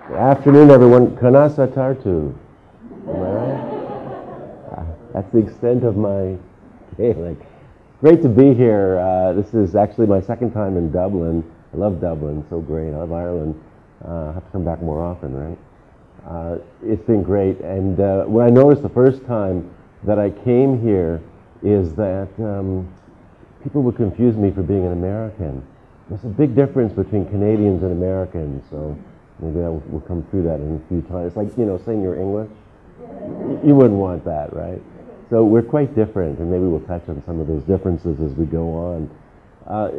Good afternoon, everyone. Kanasa Tartu. Am I right? That's the extent of my Gaelic. Great to be here. This is actually my second time in Dublin. I love Dublin, so great. I love Ireland. I have to come back more often, right? It's been great. And what I noticed the first time that I came here is that people would confuse me for being an American. There's a big difference between Canadians and Americans, so maybe we'll come through that in a few times. It's like, you know, saying you're English. You wouldn't want that, right? So we're quite different, and maybe we'll touch on some of those differences as we go on.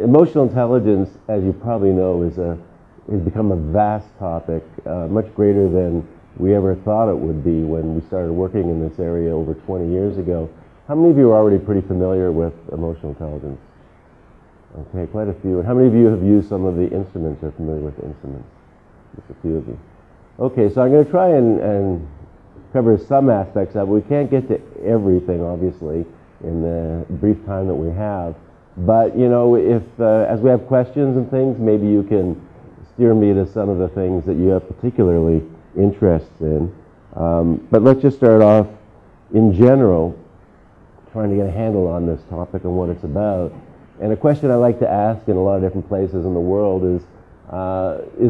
Emotional intelligence, as you probably know, has become a vast topic, much greater than we ever thought it would be when we started working in this area over 20 years ago. How many of you are already pretty familiar with emotional intelligence? Okay, quite a few. And how many of you have used some of the instruments or are familiar with the instruments? Just a few of you. Okay, so I'm going to try and cover some aspects of it. We can't get to everything, obviously, in the brief time that we have. But, you know, if as we have questions and things, maybe you can steer me to some of the things that you have particularly interest in. But let's just start off in general, trying to get a handle on this topic and what it's about. And a question I like to ask in a lot of different places in the world is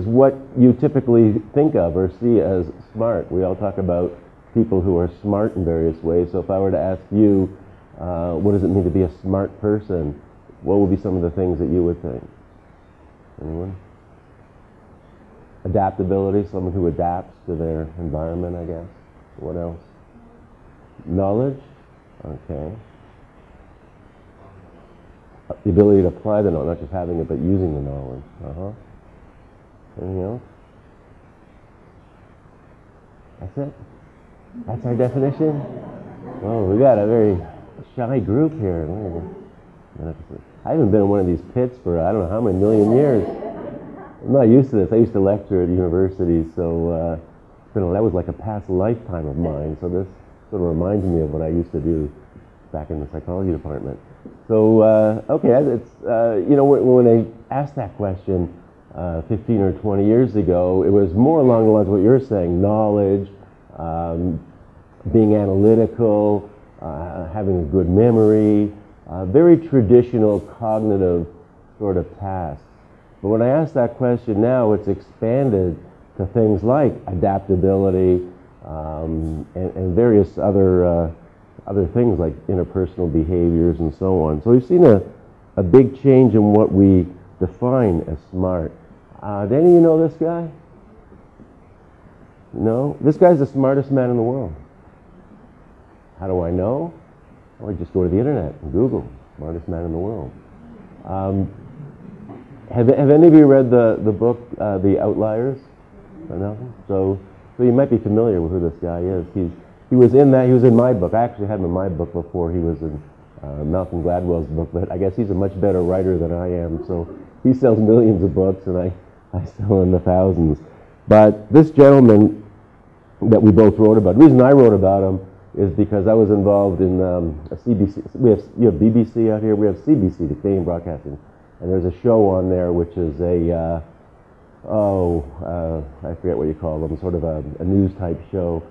what you typically think of or see as smart. We all talk about people who are smart in various ways. So if I were to ask you, what does it mean to be a smart person? What would be some of the things that you would think? Anyone? Adaptability, someone who adapts to their environment, I guess. What else? Knowledge? Okay. The ability to apply the knowledge, not just having it, but using the knowledge. Anything else? That's it? That's our definition? Oh, we got a very shy group here. I haven't been in one of these pits for I don't know how many million years. I'm not used to this. I used to lecture at universities, so that was like a past lifetime of mine. So this sort of reminds me of what I used to do back in the psychology department. So, okay, it's, you know, when I asked that question 15 or 20 years ago, it was more along the lines of what you're saying, knowledge, being analytical, having a good memory, very traditional cognitive sort of tasks. But when I ask that question now, it's expanded to things like adaptability and various other things like interpersonal behaviors and so on. So we've seen a big change in what we define as smart. Do any of you know this guy? No? This guy's the smartest man in the world. How do I know? Well, I just go to the internet and Google, smartest man in the world. Have any of you read the book, The Outliers? So you might be familiar with who this guy is. He was in that. He was in my book. I actually had him in my book before he was in Malcolm Gladwell's book. But I guess he's a much better writer than I am. So he sells millions of books, and I sell in the thousands. But this gentleman that we both wrote about. The reason I wrote about him is because I was involved in a CBC. You have BBC out here. We have CBC, the Canadian Broadcasting, and there's a show on there which is I forget what you call them, sort of a news type show.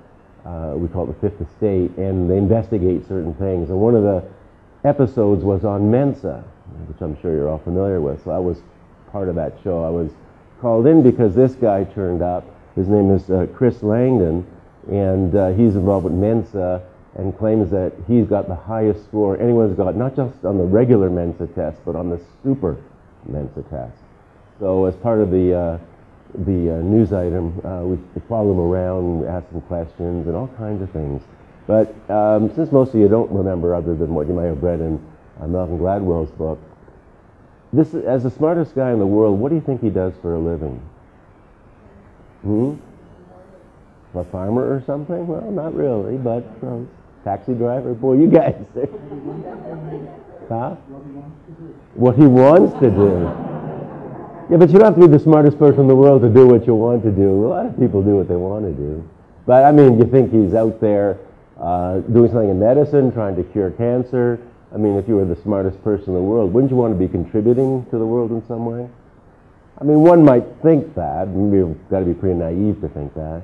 We call it The Fifth Estate, and they investigate certain things. And one of the episodes was on Mensa, which I'm sure you're all familiar with. So I was part of that show. I was called in because this guy turned up. His name is Chris Langdon, and he's involved with Mensa and claims that he's got the highest score anyone's got, not just on the regular Mensa test, but on the super Mensa test. So as part of the news item, we follow him around, we ask him questions and all kinds of things. But since most of you don't remember other than what you might have read in Malcolm Gladwell's book, as the smartest guy in the world, what do you think he does for a living? A farmer or something? Well, not really, but taxi driver? Boy, you guys. Huh? What he wants to do. Yeah, but you don't have to be the smartest person in the world to do what you want to do. A lot of people do what they want to do. But, I mean, you think he's out there doing something in medicine, trying to cure cancer. I mean, if you were the smartest person in the world, wouldn't you want to be contributing to the world in some way? I mean, one might think that. Maybe you've got to be pretty naive to think that.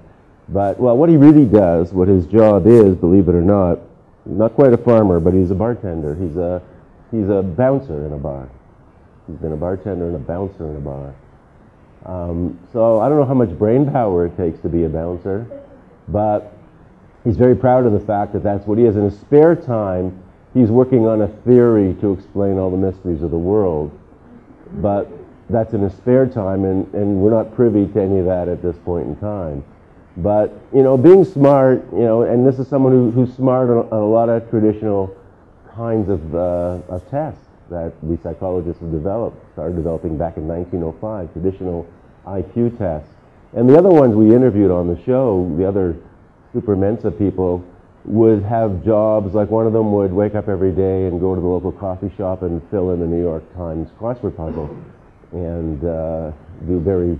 But, well, what he really does, what his job is, believe it or not quite a farmer, but he's a bartender. He's a bouncer in a bar. He's been a bartender and a bouncer in a bar. So I don't know how much brain power it takes to be a bouncer, but he's very proud of the fact that that's what he is. In his spare time, he's working on a theory to explain all the mysteries of the world. But that's in his spare time, and we're not privy to any of that at this point in time. But, you know, being smart, you know, and this is someone who's smart on a lot of traditional kinds of tests that we psychologists have started developing back in 1905, traditional IQ tests. And the other ones we interviewed on the show, the other super Mensa people, would have jobs, like one of them would wake up every day and go to the local coffee shop and fill in the New York Times crossword puzzle and do very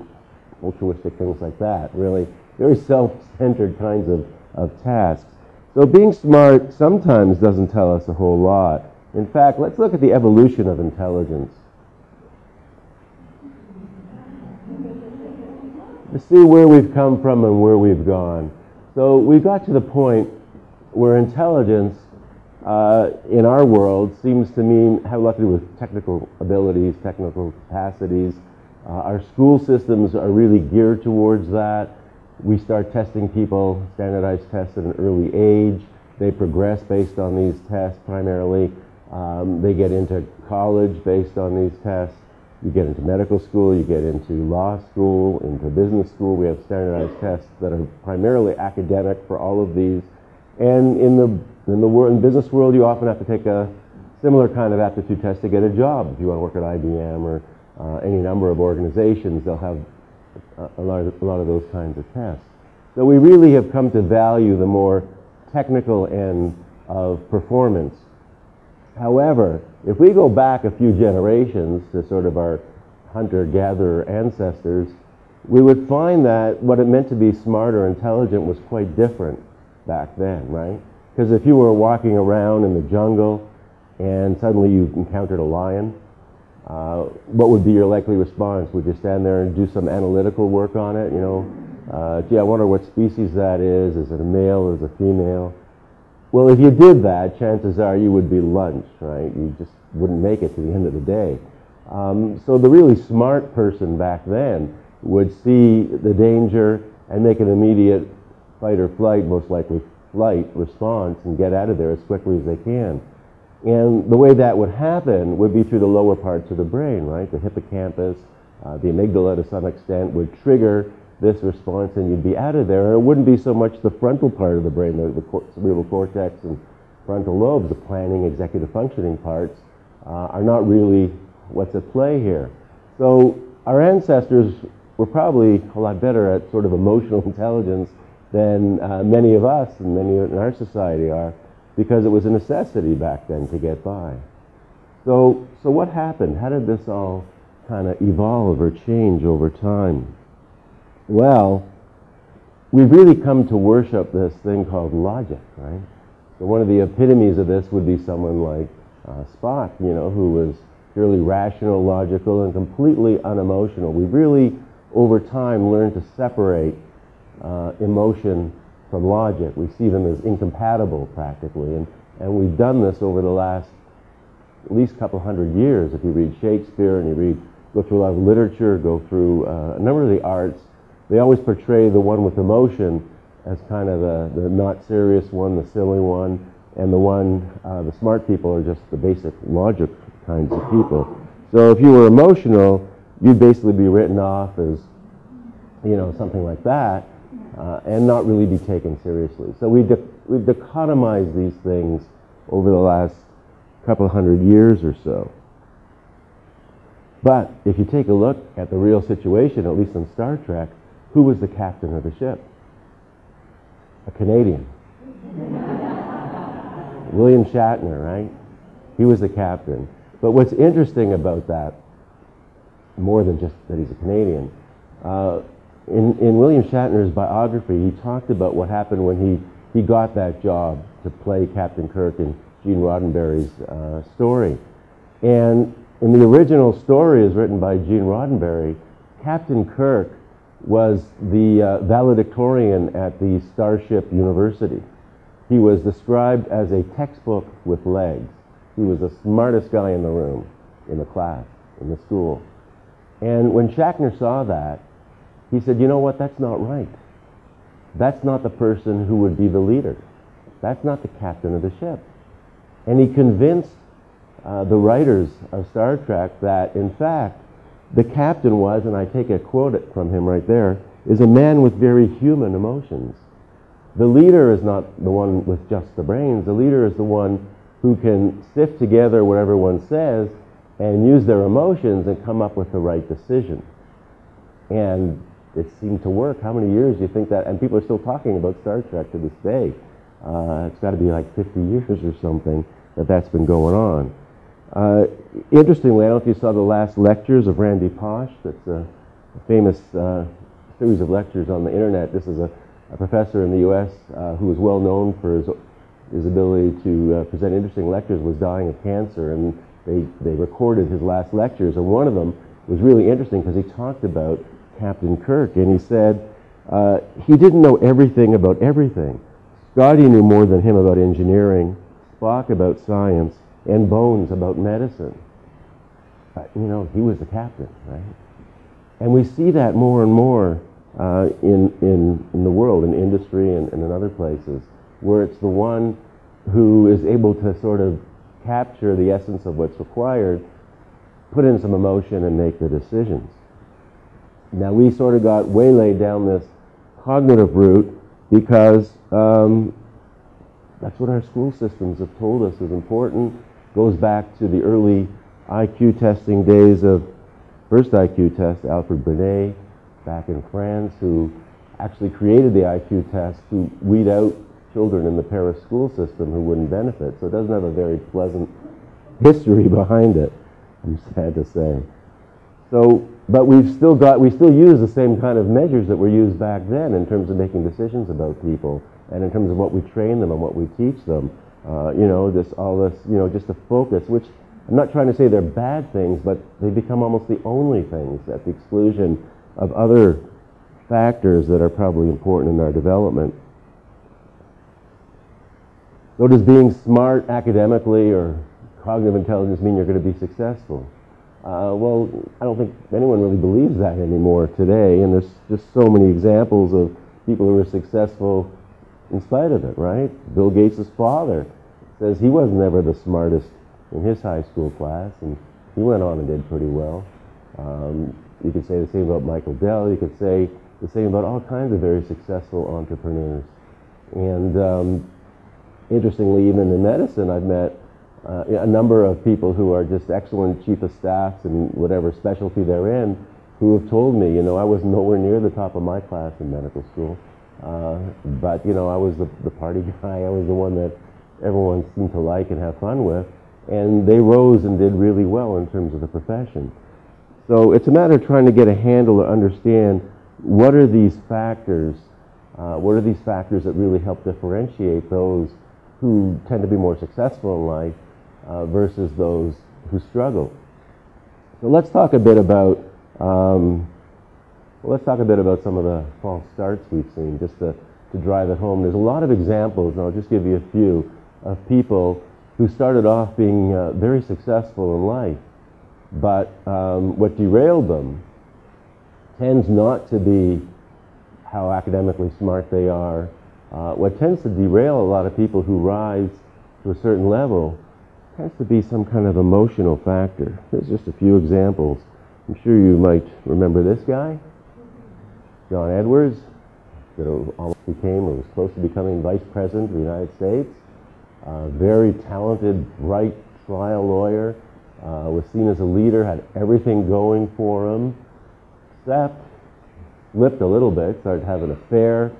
altruistic things like that, really very self-centered kinds of tasks. So being smart sometimes doesn't tell us a whole lot. In fact, let's look at the evolution of intelligence to see where we've come from and where we've gone. So we got to the point where intelligence in our world seems to have a lot to do with technical abilities, technical capacities. Our school systems are really geared towards that. We start testing people, standardized tests at an early age. They progress based on these tests primarily. They get into college based on these tests. You get into medical school, you get into law school, into business school. We have standardized tests that are primarily academic for all of these. And in the business world, you often have to take a similar kind of aptitude test to get a job. If you want to work at IBM or any number of organizations, they'll have a lot of those kinds of tests. So we really have come to value the more technical end of performance. However, if we go back a few generations to sort of our hunter-gatherer ancestors, we would find that what it meant to be smart or intelligent was quite different back then, right? Because if you were walking around in the jungle and suddenly you encountered a lion, what would be your likely response? Would you stand there and do some analytical work on it? You know, gee, I wonder what species that is. Is it a male? Is it a female? Well, if you did that, chances are you would be lunched, right? You just wouldn't make it to the end of the day. So the really smart person back then would see the danger and make an immediate fight or flight, most likely flight response, and get out of there as quickly as they can. And the way that would happen would be through the lower parts of the brain, right? The hippocampus, the amygdala to some extent would trigger this response and you'd be out of there. And it wouldn't be so much the frontal part of the brain, the cerebral cortex and frontal lobes, the planning, executive functioning parts, are not really what's at play here. So our ancestors were probably a lot better at sort of emotional intelligence than many of us and many in our society are, because it was a necessity back then to get by. So what happened? How did this all kind of evolve or change over time? Well, we've really come to worship this thing called logic, right? So one of the epitomes of this would be someone like Spock, you know, who was purely rational, logical, and completely unemotional. We've really, over time, learned to separate emotion from logic. We see them as incompatible, practically, and we've done this over the last at least couple hundred years. If you read Shakespeare and you go through a lot of literature, go through a number of the arts, they always portray the one with emotion as kind of the not serious one, the silly one, and the smart people are just the basic logic kinds of people. So if you were emotional, you'd basically be written off as, you know, something like that, and not really be taken seriously. So we've dichotomized these things over the last couple hundred years or so. But if you take a look at the real situation, at least on Star Trek, who was the captain of the ship? A Canadian. William Shatner, right? He was the captain. But what's interesting about that, more than just that he's a Canadian, in William Shatner's biography, he talked about what happened when he got that job to play Captain Kirk in Gene Roddenberry's story. And in the original story, as written by Gene Roddenberry, Captain Kirk was the valedictorian at the Starship University. He was described as a textbook with legs. He was the smartest guy in the room, in the class, in the school. And when Shatner saw that, he said, you know what, that's not right. That's not the person who would be the leader. That's not the captain of the ship. And he convinced the writers of Star Trek that, in fact, the captain was, and I take a quote from him right there, is a man with very human emotions. The leader is not the one with just the brains. The leader is the one who can sift together what everyone says and use their emotions and come up with the right decision. And it seemed to work. How many years do you think that? And people are still talking about Star Trek to this day. It's got to be like 50 years or something that's been going on. Interestingly, I don't know if you saw the last lectures of Randy Pausch. That's a famous series of lectures on the internet. This is a professor in the U.S. Who is well known for his ability to present interesting lectures, was dying of cancer, and they recorded his last lectures, and one of them was really interesting because he talked about Captain Kirk, and he said he didn't know everything about everything. Scotty knew more than him about engineering, Spock about science, and Bones about medicine. You know, he was the captain, right? And we see that more and more in the world, in industry and in other places, where it's the one who is able to sort of capture the essence of what's required, put in some emotion, and make the decisions. Now, we sort of got waylaid down this cognitive route because that's what our school systems have told us is important. Goes back to the early IQ testing days of first IQ test, Alfred Binet, back in France, who actually created the IQ test to weed out children in the Paris school system who wouldn't benefit. So it doesn't have a very pleasant history behind it, I'm sad to say. So, but we still use the same kind of measures that were used back then in terms of making decisions about people and in terms of what we train them and what we teach them. You know, just a focus, which I'm not trying to say they're bad things, but they become almost the only things at the exclusion of other factors that are probably important in our development. So does being smart academically or cognitive intelligence mean you're going to be successful? Well, I don't think anyone really believes that anymore today, and there's just so many examples of people who are successful in spite of it, right? Bill Gates' father says he was never the smartest in his high school class, and he went on and did pretty well. You could say the same about Michael Dell. You could say the same about all kinds of very successful entrepreneurs. And interestingly, even in medicine, I've met a number of people who are just excellent chief of staffs in whatever specialty they're in, who have told me, you know, I was nowhere near the top of my class in medical school, but, you know, I was the party guy. I was the one that everyone seemed to like and have fun with, and they rose and did really well in terms of the profession. So it's a matter of trying to get a handle to understand what are these factors that really help differentiate those who tend to be more successful in life versus those who struggle. So let's talk a bit about some of the false starts we've seen, just to drive it home. There's a lot of examples, and I'll just give you a few, of people who started off being very successful in life, but what derailed them tends not to be how academically smart they are. What tends to derail a lot of people who rise to a certain level tends to be some kind of emotional factor. Here's just a few examples. I'm sure you might remember this guy, John Edwards, that almost became or was close to becoming Vice President of the United States. Very talented, bright trial lawyer, was seen as a leader, had everything going for him, except slipped a little bit, started having an affair.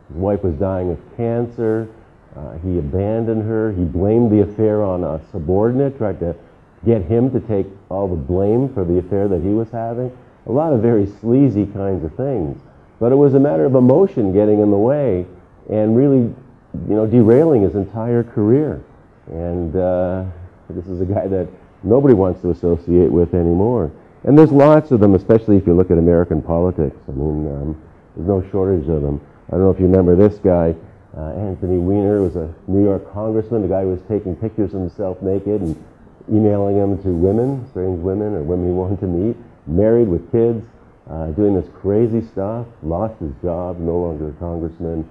His wife was dying of cancer. He abandoned her. He blamed the affair on a subordinate, tried to get him to take all the blame for the affair that he was having. A lot of very sleazy kinds of things. But it was a matter of emotion getting in the way and really, you know, derailing his entire career. And this is a guy that nobody wants to associate with anymore. And there's lots of them, especially if you look at American politics. I mean, there's no shortage of them. I don't know if you remember this guy, Anthony Weiner, was a New York congressman. The guy who was taking pictures of himself naked and emailing them to women, strange women or women he wanted to meet, married with kids, doing this crazy stuff, lost his job, no longer a congressman,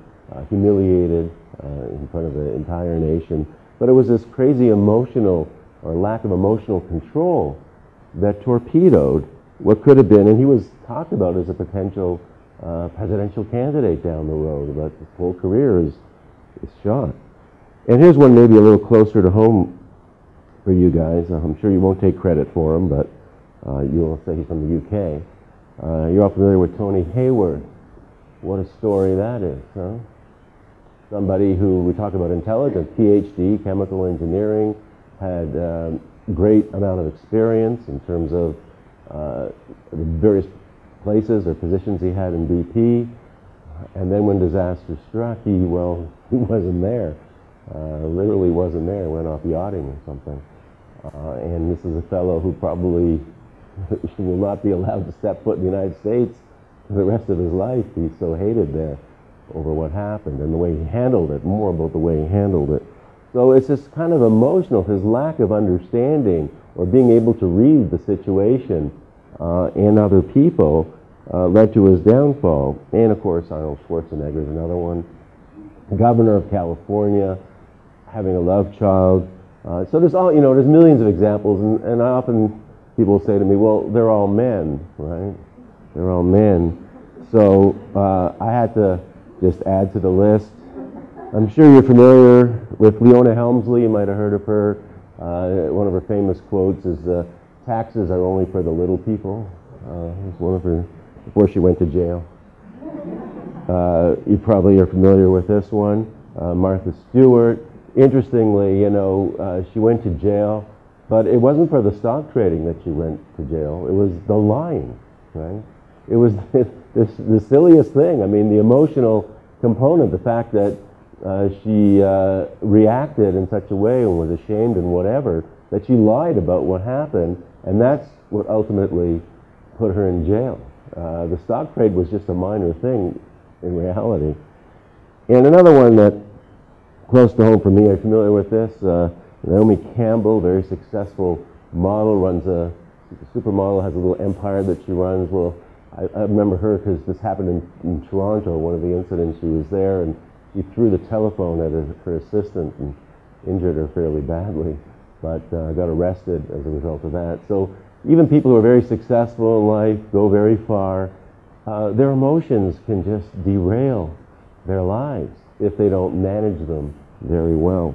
humiliated in front of the entire nation. But it was this crazy emotional or lack of emotional control that torpedoed what could have been, and he was talked about as a potential presidential candidate down the road, but his whole career is shot. And here's one maybe a little closer to home for you guys. I'm sure you won't take credit for him, but you'll say he's from the UK. You're all familiar with Tony Hayward. What a story that is, huh? Somebody who, we talk about intelligence, PhD, chemical engineering, had a great amount of experience in terms of the various places or positions he had in BP. And then when disaster struck, he wasn't there. Literally wasn't there, went off yachting or something. And this is a fellow who probably will not be allowed to step foot in the United States for the rest of his life. He's so hated there over what happened and the way he handled it, more about the way he handled it. So it's just kind of emotional, his lack of understanding or being able to read the situation in other people led to his downfall. And of course, Arnold Schwarzenegger is another one. Governor of California, having a love child. So there's there's millions of examples, and I often, people say to me, well, they're all men, right? They're all men. So I had to just add to the list. I'm sure you're familiar with Leona Helmsley. You might have heard of her. One of her famous quotes is, taxes are only for the little people. It's one of her, before she went to jail. You probably are familiar with this one. Martha Stewart. Interestingly, she went to jail, but it wasn't for the stock trading that she went to jail. It was the lying, right? It was the silliest thing. I mean, the emotional component, the fact that she reacted in such a way and was ashamed and whatever, that she lied about what happened, and that's what ultimately put her in jail. The stock trade was just a minor thing in reality. And another one that close to home for me, are you familiar with this? Naomi Campbell, very successful model, runs a supermodel, has a little empire that she runs. Well, I remember her because this happened in Toronto, one of the incidents. She was there and she threw the telephone at her assistant and injured her fairly badly, but got arrested as a result of that. So even people who are very successful in life, go very far, their emotions can just derail their lives if they don't manage them very well.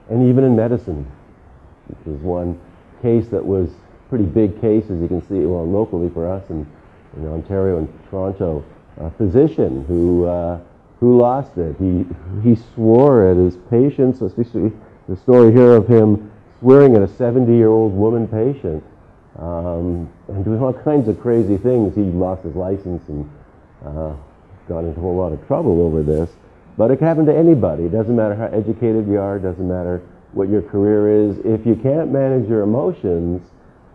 And even in medicine, which is one case that was a pretty big case, as you can see, well, locally for us in Ontario and Toronto, a physician who lost it. He swore at his patients, especially the story here of him swearing at a 70-year-old woman patient and doing all kinds of crazy things. He lost his license and got into a whole lot of trouble over this. But it can happen to anybody. It doesn't matter how educated you are, it doesn't matter what your career is. If you can't manage your emotions,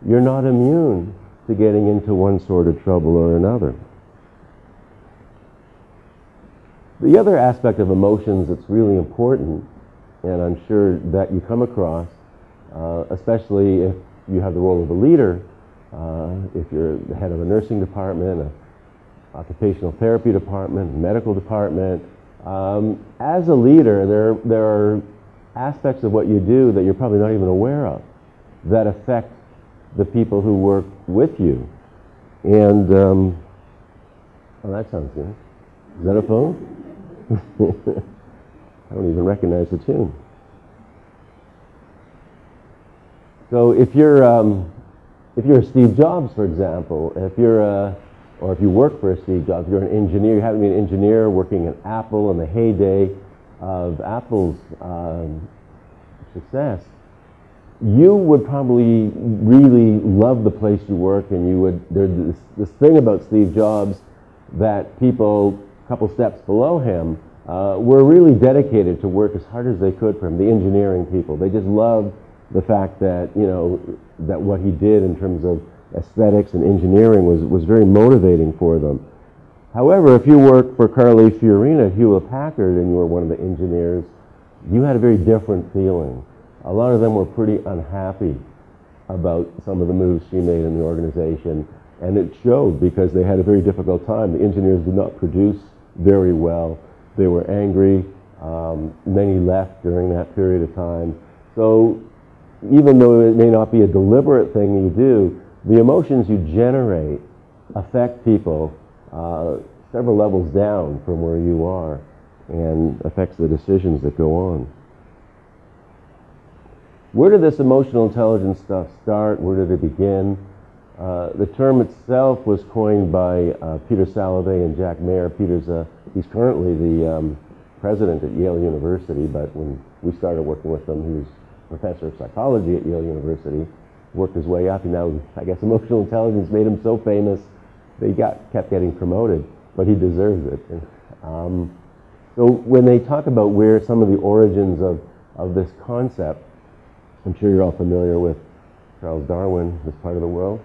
you're not immune to getting into one sort of trouble or another. The other aspect of emotions that's really important, and I'm sure that you come across, especially if you have the role of a leader, if you're the head of a nursing department, an occupational therapy department, medical department, as a leader, there are aspects of what you do that you're probably not even aware of that affect the people who work with you. And, oh, that sounds good. Is that a phone? I don't even recognize the tune. So if you're Steve Jobs, for example, or if you work for Steve Jobs, you're an engineer, you happen to be an engineer working at Apple in the heyday of Apple's success, you would probably really love the place you work, and there's this thing about Steve Jobs that people a couple steps below him were really dedicated to work as hard as they could for him, the engineering people. They just loved the fact that, that what he did in terms of aesthetics and engineering was very motivating for them. However, if you worked for Carly Fiorina at Hewlett Packard and you were one of the engineers, you had a very different feeling. A lot of them were pretty unhappy about some of the moves she made in the organization, and it showed because they had a very difficult time. The engineers did not produce very well. They were angry. Many left during that period of time. So even though it may not be a deliberate thing you do, the emotions you generate affect people several levels down from where you are and affects the decisions that go on. Where did this emotional intelligence stuff start? Where did it begin? The term itself was coined by Peter Salovey and Jack Mayer. He's currently the president at Yale University, but when we started working with him, he was professor of psychology at Yale University, worked his way up, and now I guess emotional intelligence made him so famous they kept getting promoted, but he deserves it. So when they talk about where some of the origins of this concept, I'm sure you're all familiar with Charles Darwin, this part of the world.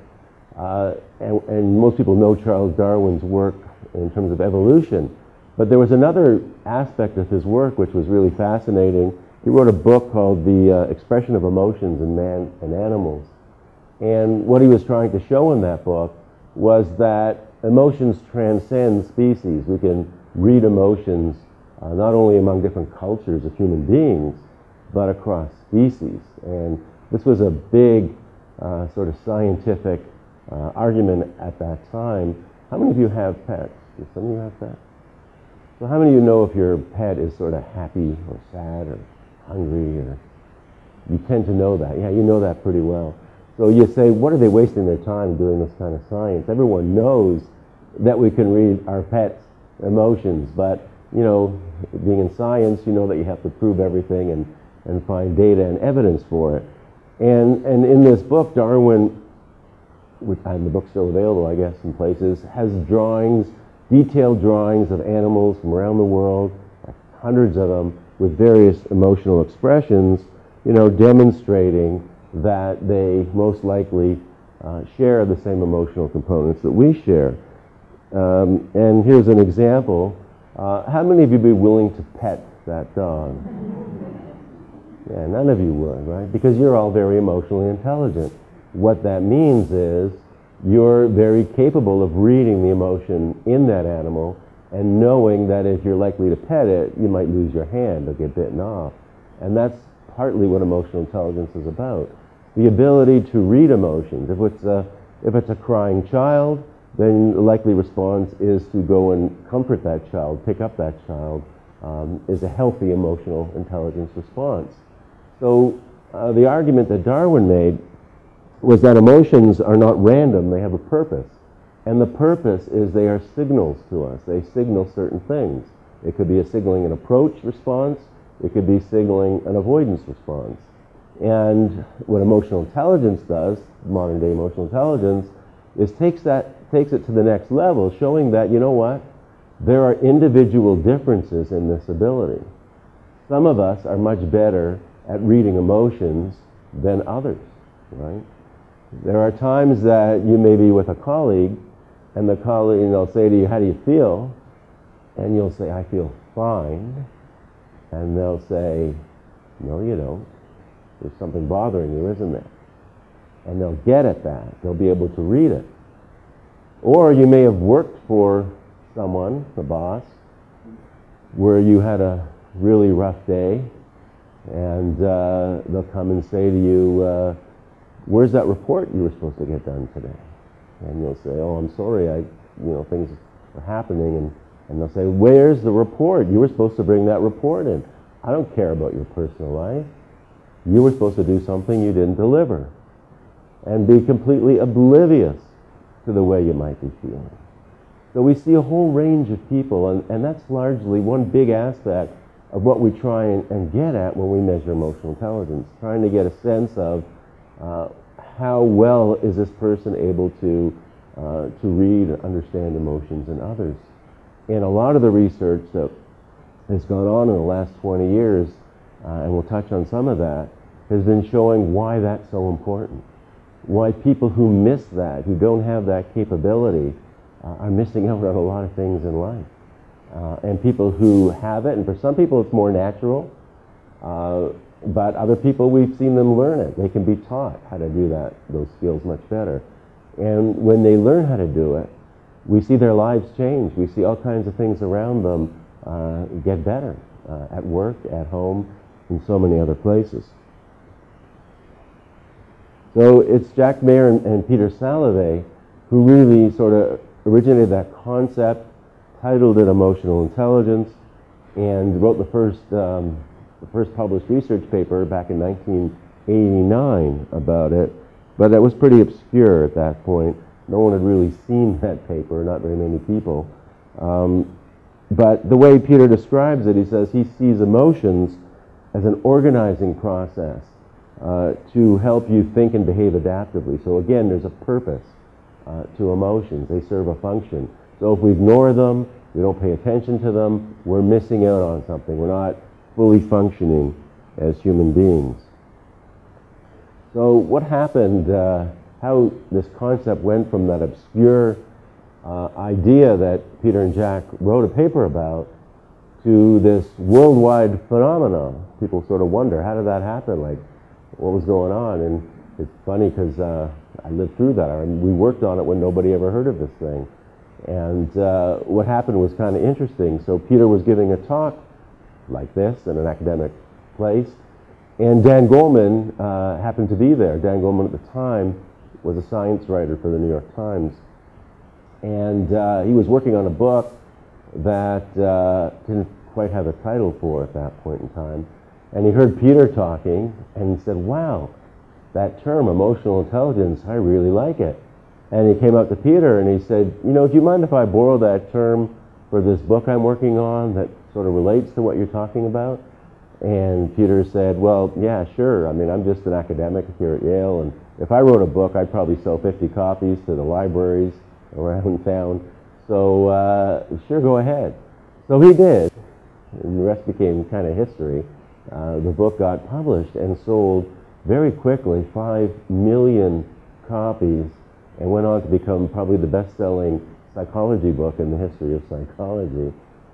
And most people know Charles Darwin's work in terms of evolution. But there was another aspect of his work which was really fascinating. He wrote a book called The Expression of Emotions in Man and Animals. And what he was trying to show in that book was that emotions transcend species. We can read emotions not only among different cultures of human beings, but across species. And this was a big sort of scientific argument at that time. How many of you have pets? Do some of you have pets? So how many of you know if your pet is sort of happy or sad or hungry, or you tend to know that? Yeah, you know that pretty well. So you say, what are they wasting their time doing this kind of science? Everyone knows that we can read our pets' emotions, but being in science, you know that you have to prove everything and find data and evidence for it. And in this book, Darwin, and the book's still available, I guess, in places, has drawings, detailed drawings of animals from around the world, like hundreds of them, with various emotional expressions, demonstrating that they most likely share the same emotional components that we share. And here's an example. How many of you would be willing to pet that dog? Yeah, none of you would, right? Because you're all very emotionally intelligent. What that means is you're very capable of reading the emotion in that animal and knowing that if you're likely to pet it, you might lose your hand or get bitten off. And that's partly what emotional intelligence is about. The ability to read emotions. If it's a crying child, then the likely response is to go and comfort that child, pick up that child, is a healthy emotional intelligence response. So the argument that Darwin made was that emotions are not random, they have a purpose. And the purpose is they are signals to us. They signal certain things. It could be a signaling an approach response. It could be signaling an avoidance response. And what emotional intelligence does, modern day emotional intelligence, is takes it to the next level, showing that, there are individual differences in this ability. Some of us are much better at reading emotions than others, right? There are times that you may be with a colleague, and the colleague, they'll say to you, how do you feel? And you'll say, I feel fine. And they'll say, no, you don't. There's something bothering you, isn't there? And they'll get at that. They'll be able to read it. Or you may have worked for someone, the boss, where you had a really rough day, and they'll come and say to you, where's that report you were supposed to get done today? And you'll say, oh, I'm sorry, things are happening. And they'll say, where's the report? You were supposed to bring that report in. I don't care about your personal life. You were supposed to do something you didn't deliver. And be completely oblivious to the way you might be feeling. So we see a whole range of people, and that's largely one big aspect of what we try and get at when we measure emotional intelligence, trying to get a sense of how well is this person able to read and understand emotions in others. And a lot of the research that has gone on in the last 20 years, and we'll touch on some of that, has been showing why that's so important. Why people who miss that, who don't have that capability, are missing out on a lot of things in life. And people who have it, and for some people it's more natural, but other people, we've seen them learn it. They can be taught how to do those skills much better. And when they learn how to do it, we see their lives change. We see all kinds of things around them get better, at work, at home, in so many other places. So it's Jack Mayer and Peter Salovey who really sort of originated that concept, titled it Emotional Intelligence, and wrote the first published research paper back in 1989 about it, but that was pretty obscure at that point. No one had really seen that paper, not very many people. But the way Peter describes it, he says he sees emotions as an organizing process to help you think and behave adaptively. So again, there's a purpose to emotions. They serve a function. So if we ignore them, we don't pay attention to them, we're missing out on something. We're not fully functioning as human beings. So what happened, how this concept went from that obscure idea that Peter and Jack wrote a paper about to this worldwide phenomenon. People sort of wonder, how did that happen? Like, what was going on? And it's funny because I lived through that. We worked on it when nobody ever heard of this thing. And what happened was kind of interesting. So Peter was giving a talk like this in an academic place, and Dan Goleman happened to be there. Dan Goleman at the time was a science writer for the New York Times, and he was working on a book that didn't quite have a title for at that point in time. And he heard Peter talking, and he said, wow, that term, emotional intelligence, I really like it. And he came up to Peter and he said, you know, do you mind if I borrow that term for this book I'm working on that sort of relates to what you're talking about? And Peter said, well, yeah, sure. I mean, I'm just an academic here at Yale, and if I wrote a book, I'd probably sell 50 copies to the libraries around town. So sure, go ahead. So he did, and the rest became kind of history. The book got published and sold very quickly, 5 million copies, and went on to become probably the best-selling psychology book in the history of psychology.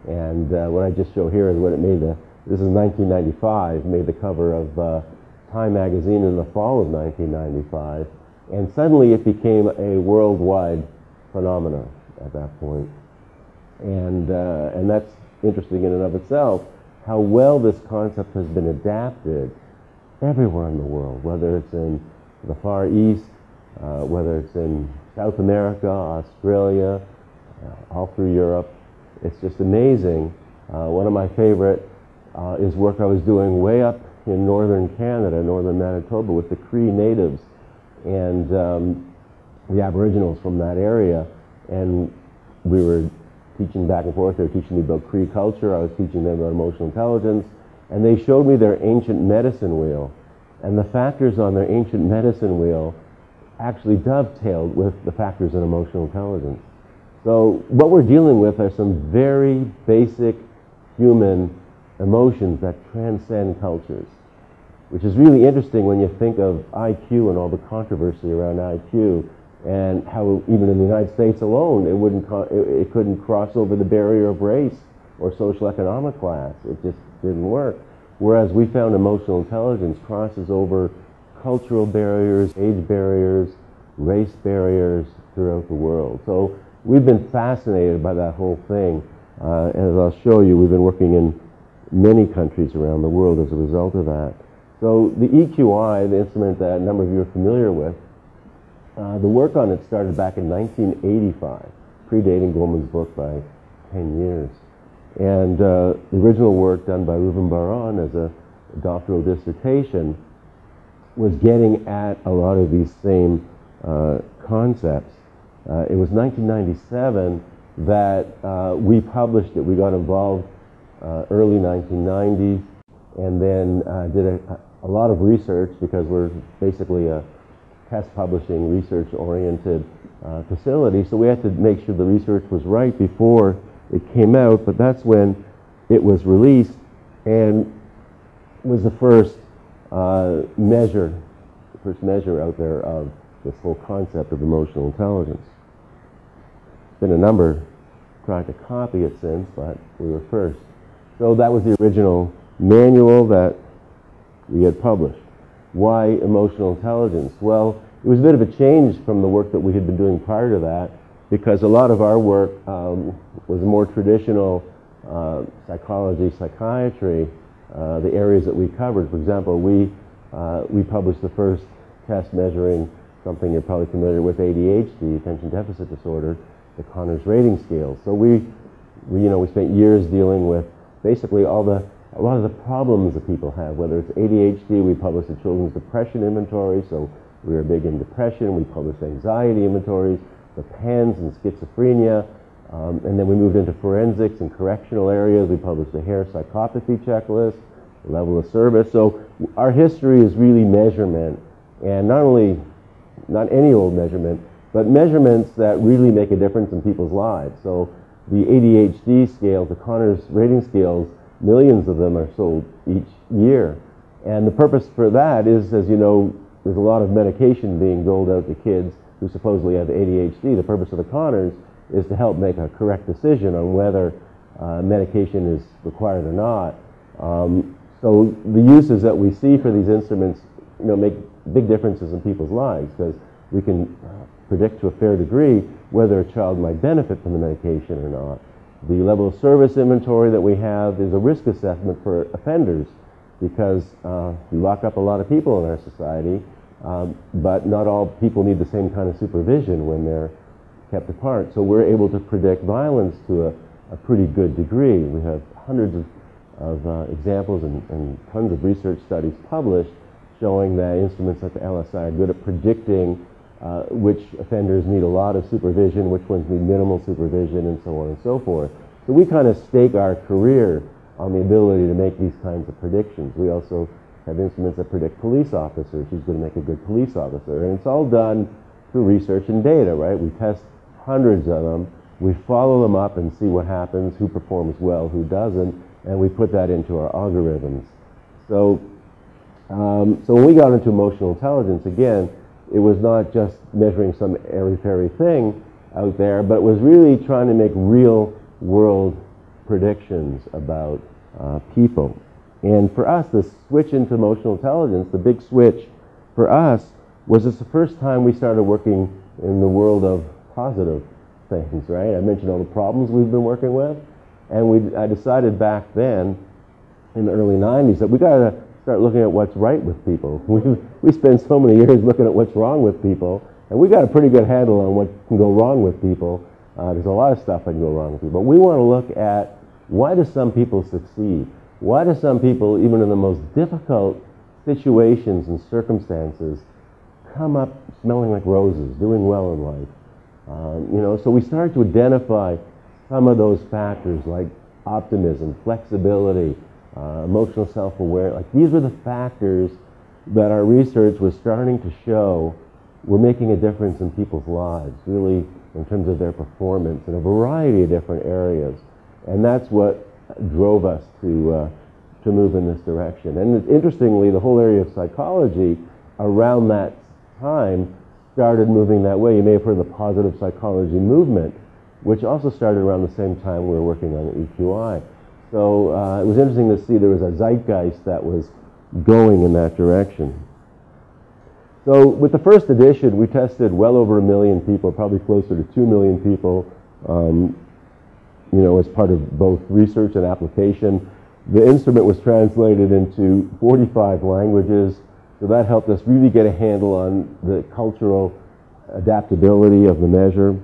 And what I just show here is what it made this is 1995, made the cover of Time magazine in the fall of 1995, and suddenly it became a worldwide phenomenon at that point. And that's interesting in and of itself, how well this concept has been adapted everywhere in the world, whether it's in the Far East, whether it's in South America, Australia, all through Europe. It's just amazing. One of my favorite is work I was doing way up in northern Canada, northern Manitoba, with the Cree natives and the Aboriginals from that area. And we were teaching back and forth. They were teaching me about Cree culture. I was teaching them about emotional intelligence. And they showed me their ancient medicine wheel. And the factors on their ancient medicine wheel actually dovetailed with the factors in emotional intelligence. So what we're dealing with are some very basic human emotions that transcend cultures, which is really interesting when you think of IQ and all the controversy around IQ, and how even in the United States alone, it couldn't cross over the barrier of race or social economic class. It just didn't work. Whereas we found emotional intelligence crosses over cultural barriers, age barriers, race barriers throughout the world. So we've been fascinated by that whole thing. And as I'll show you, we've been working in many countries around the world as a result of that. So the EQI, the instrument that a number of you are familiar with, the work on it started back in 1985, predating Goleman's book by 10 years. And the original work done by Reuven Bar-On as a doctoral dissertation was getting at a lot of these same concepts. It was 1997 that we published it. We got involved early 1990s, and then did a lot of research, because we're basically a test publishing, research-oriented facility. So we had to make sure the research was right before it came out, but that's when it was released, and was the first measure, the first measure out there of this whole concept of emotional intelligence. There's been a number trying to copy it since, but we were first. So that was the original manual that we had published. Why emotional intelligence? Well, it was a bit of a change from the work that we had been doing prior to that, because a lot of our work was more traditional psychology, psychiatry, the areas that we covered. For example, we published the first test measuring something you're probably familiar with, ADHD, attention deficit disorder, the Conners rating scale. So we spent years dealing with basically a lot of the problems that people have, whether it's ADHD. We published the Children's Depression Inventory, so we were big in depression. We published anxiety inventories, the PANS and schizophrenia, and then we moved into forensics and correctional areas. We published the Hare psychopathy checklist, the level of service. So our history is really measurement, and not any old measurement, but measurements that really make a difference in people's lives. So the ADHD scales, the Conners rating scales, millions of them are sold each year. And the purpose for that is, as you know, there's a lot of medication being doled out to kids who supposedly have ADHD. The purpose of the Conners is to help make a correct decision on whether medication is required or not. So the uses that we see for these instruments, make big differences in people's lives, because we can predict to a fair degree whether a child might benefit from the medication or not. The level of service inventory that we have is a risk assessment for offenders, because we lock up a lot of people in our society, but not all people need the same kind of supervision when they're kept apart. So we're able to predict violence to a pretty good degree. We have hundreds of examples and tons of research studies published showing that instruments like the LSI are good at predicting which offenders need a lot of supervision, which ones need minimal supervision, and so on and so forth. So we kind of stake our career on the ability to make these kinds of predictions. We also have instruments that predict police officers, who's going to make a good police officer. And it's all done through research and data, right? We test hundreds of them. We follow them up and see what happens, who performs well, who doesn't, and we put that into our algorithms. So, so when we got into emotional intelligence, again, it was not just measuring some airy-fairy thing out there, but it was really trying to make real-world predictions about people. And for us, the switch into emotional intelligence, the big switch for us, was it's the first time we started working in the world of positive things, right? I mentioned all the problems we've been working with, and I decided back then, in the early 90s, that we got to start looking at what's right with people. We spend so many years looking at what's wrong with people, and we got a pretty good handle on what can go wrong with people. There's a lot of stuff that can go wrong with people. But we want to look at, why do some people succeed? Why do some people, even in the most difficult situations and circumstances, come up smelling like roses, doing well in life? So we started to identify some of those factors like optimism, flexibility, emotional self-awareness. Like, these were the factors that our research was starting to show were making a difference in people's lives, really in terms of their performance in a variety of different areas. And that's what drove us to move in this direction. And interestingly, the whole area of psychology around that time started moving that way. You may have heard of the positive psychology movement, which also started around the same time we were working on the EQI. So it was interesting to see there was a zeitgeist that was going in that direction. So with the first edition, we tested well over 1 million people, probably closer to 2 million people, as part of both research and application. The instrument was translated into 45 languages, so that helped us really get a handle on the cultural adaptability of the measure.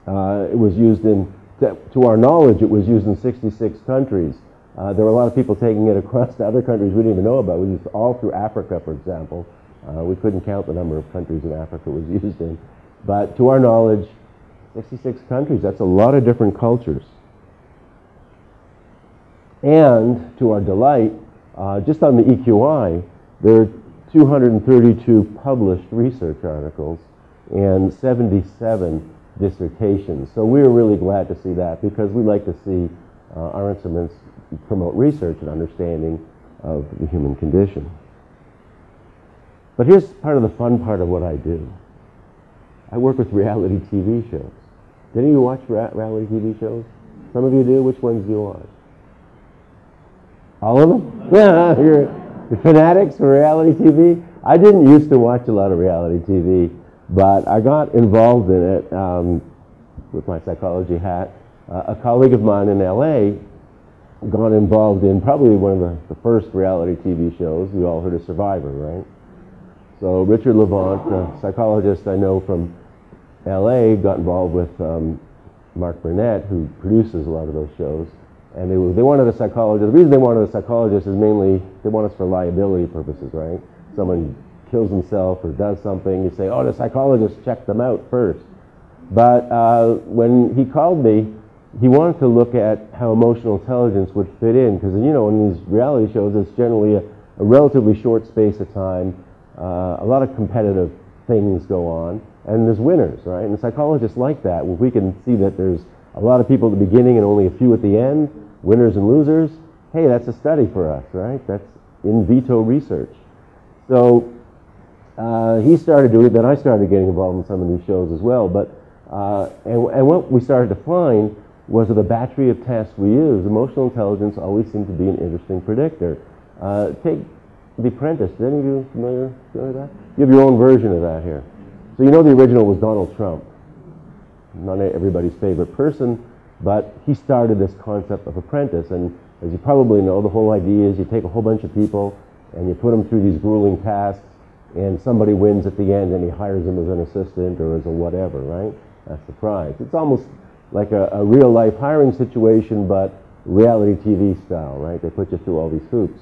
It was used to our knowledge, it was used in 66 countries. There were a lot of people taking it across to other countries we didn't even know about. We used it all through Africa, for example. We couldn't count the number of countries in Africa it was used in. But to our knowledge, 66 countries, that's a lot of different cultures. And to our delight, just on the EQI, there are 232 published research articles and 77 dissertations. So we were really glad to see that, because we like to see our instruments promote research and understanding of the human condition. But here's part of the fun part of what I do. I work with reality TV shows. Do any of you watch reality TV shows? Some of you do. Which ones do you watch? All of them? Yeah, you're fanatics for reality TV? I didn't used to watch a lot of reality TV, but I got involved in it with my psychology hat. A colleague of mine in LA got involved in probably one of the first reality TV shows. We all heard of Survivor, right? So Richard Levant, a psychologist I know from LA, got involved with Mark Burnett, who produces a lot of those shows. And they wanted a psychologist. The reason they wanted a psychologist is mainly they want us for liability purposes, right? Someone kills himself or does something, you say, oh, the psychologist checked them out first. But when he called me, he wanted to look at how emotional intelligence would fit in, because you know, in these reality shows, it's generally a relatively short space of time. A lot of competitive things go on, and there's winners, right? And the psychologists like that. If we can see that there's a lot of people at the beginning and only a few at the end, winners and losers, hey, that's a study for us, right? That's in vitro research. So he started doing it, then I started getting involved in some of these shows as well. But and what we started to find was that the battery of tests we use, emotional intelligence always seemed to be an interesting predictor. Take The Apprentice. Is any of you familiar with that? You have your own version of that here. So you know the original was Donald Trump. Not everybody's favorite person, but he started this concept of apprentice. And as you probably know, the whole idea is you take a whole bunch of people and you put them through these grueling tasks, and somebody wins at the end and he hires them as an assistant or as a whatever, right? That's the prize. It's almost like a real life hiring situation, but reality TV style, right? They put you through all these hoops.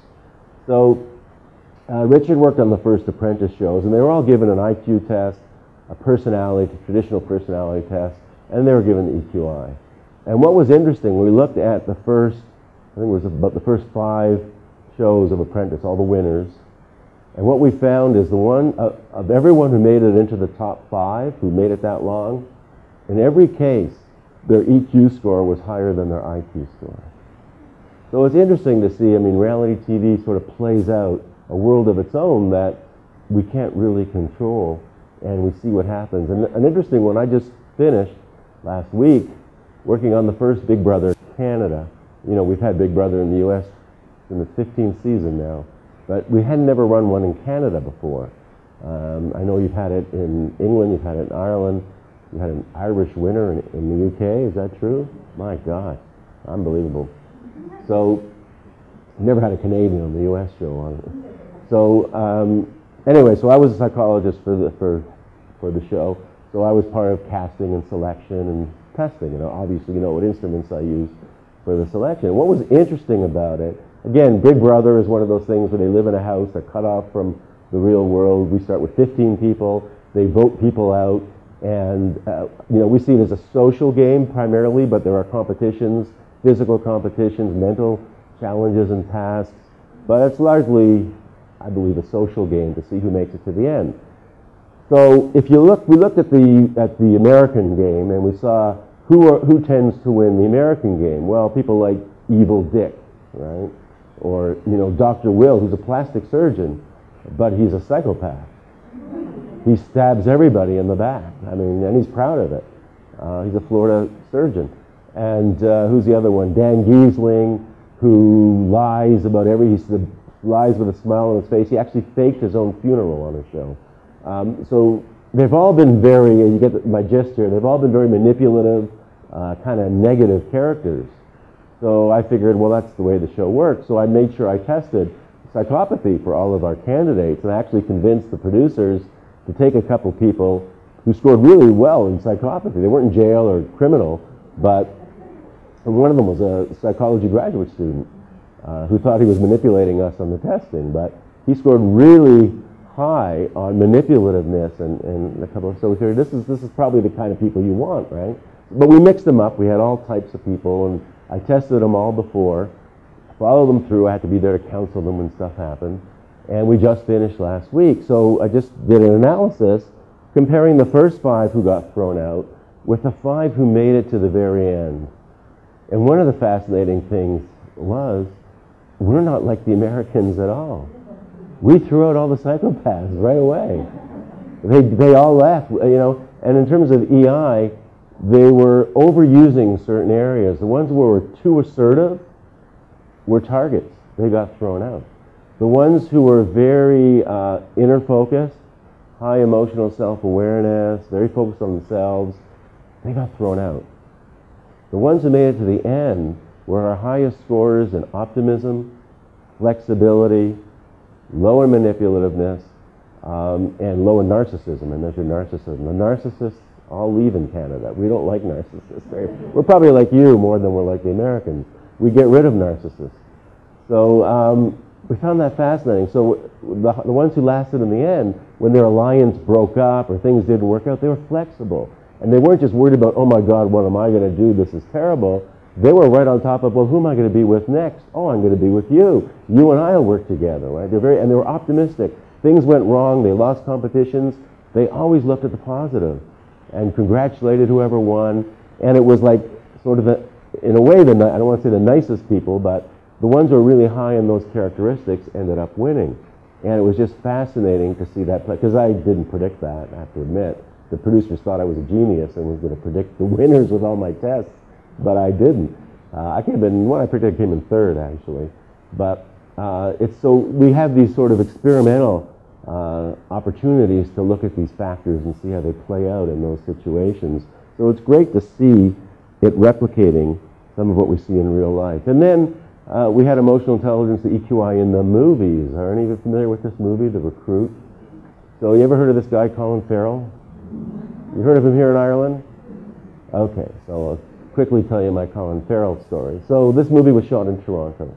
So Richard worked on the first Apprentice shows, and they were all given an IQ test, a personality, traditional personality test, and they were given the EQI. And what was interesting, we looked at the first, I think it was about the first 5 shows of Apprentice, all the winners, and what we found is the one, of everyone who made it into the top 5, who made it that long, in every case, their EQ score was higher than their IQ score. So it's interesting to see, I mean, reality TV sort of plays out a world of its own that we can't really control, and we see what happens. And an interesting one, I just finished last week working on the first Big Brother in Canada. You know, we've had Big Brother in the US in the 15th season now, but we had never run one in Canada before. I know you've had it in England, you've had it in Ireland, you had an Irish winner in the UK, is that true? My God, unbelievable. So, never had a Canadian on the US show on it. So, anyway, so I was a psychologist for the show, so I was part of casting and selection and testing. You know, obviously, you know what instruments I used for the selection. What was interesting about it, again, Big Brother is one of those things where they live in a house, they're cut off from the real world. We start with 15 people, they vote people out, and you know, we see it as a social game primarily, but there are competitions, physical competitions, mental challenges and tasks, but it's largely, I believe, a social game to see who makes it to the end. So if you look, we looked at the American game, and we saw who tends to win the American game. Well, people like Evil Dick, right? Or, you know, Dr. Will, who's a plastic surgeon, but he's a psychopath. He stabs everybody in the back. I mean, and he's proud of it. He's a Florida surgeon. And who's the other one? Dan Giesling, who lies about he lies with a smile on his face. He actually faked his own funeral on his show. So they've all been very, you get my gist here, they've all been very manipulative, kind of negative characters. So I figured, well, that's the way the show works. So I made sure I tested psychopathy for all of our candidates, and I actually convinced the producers to take a couple people who scored really well in psychopathy. They weren't in jail or criminal, but one of them was a psychology graduate student who thought he was manipulating us on the testing, but he scored really high on manipulativeness and a couple of, so we figured this is probably the kind of people you want, right? But we mixed them up. We had all types of people, and I tested them all before, followed them through. I had to be there to counsel them when stuff happened, and we just finished last week. So I just did an analysis comparing the first 5 who got thrown out with the 5 who made it to the very end. And one of the fascinating things was we're not like the Americans at all. We threw out all the psychopaths right away. They all left, you know. And in terms of EI, they were overusing certain areas. The ones who were too assertive were targets. They got thrown out. The ones who were very inner focused, high emotional self-awareness, very focused on themselves, they got thrown out. The ones who made it to the end were our highest scores in optimism, flexibility, low in manipulativeness, and low in narcissism. I measured narcissism. The narcissists all leave in Canada. We don't like narcissists. We're probably like you more than we're like the Americans. We get rid of narcissists. So we found that fascinating. So the ones who lasted in the end, when their alliance broke up or things didn't work out, they were flexible. And they weren't just worried about, oh my God, what am I going to do? This is terrible. They were right on top of, well, who am I going to be with next? Oh, I'm going to be with you. You and I will work together, right? And they were optimistic. Things went wrong. They lost competitions. They always looked at the positive and congratulated whoever won. And it was like sort of, in a way, I don't want to say the nicest people, but the ones who were really high in those characteristics ended up winning. And it was just fascinating to see that play, because I didn't predict that, I have to admit. The producers thought I was a genius and was going to predict the winners with all my tests, but I didn't. I came in, well, I predicted I came in third, actually. But it's so, we have these sort of experimental opportunities to look at these factors and see how they play out in those situations. So it's great to see it replicating some of what we see in real life. And then we had emotional intelligence, the EQI, in the movies. Are any of you familiar with this movie, The Recruit? So you ever heard of this guy, Colin Farrell? You heard of him here in Ireland? Okay, so I'll quickly tell you my Colin Farrell story. So this movie was shot in Toronto.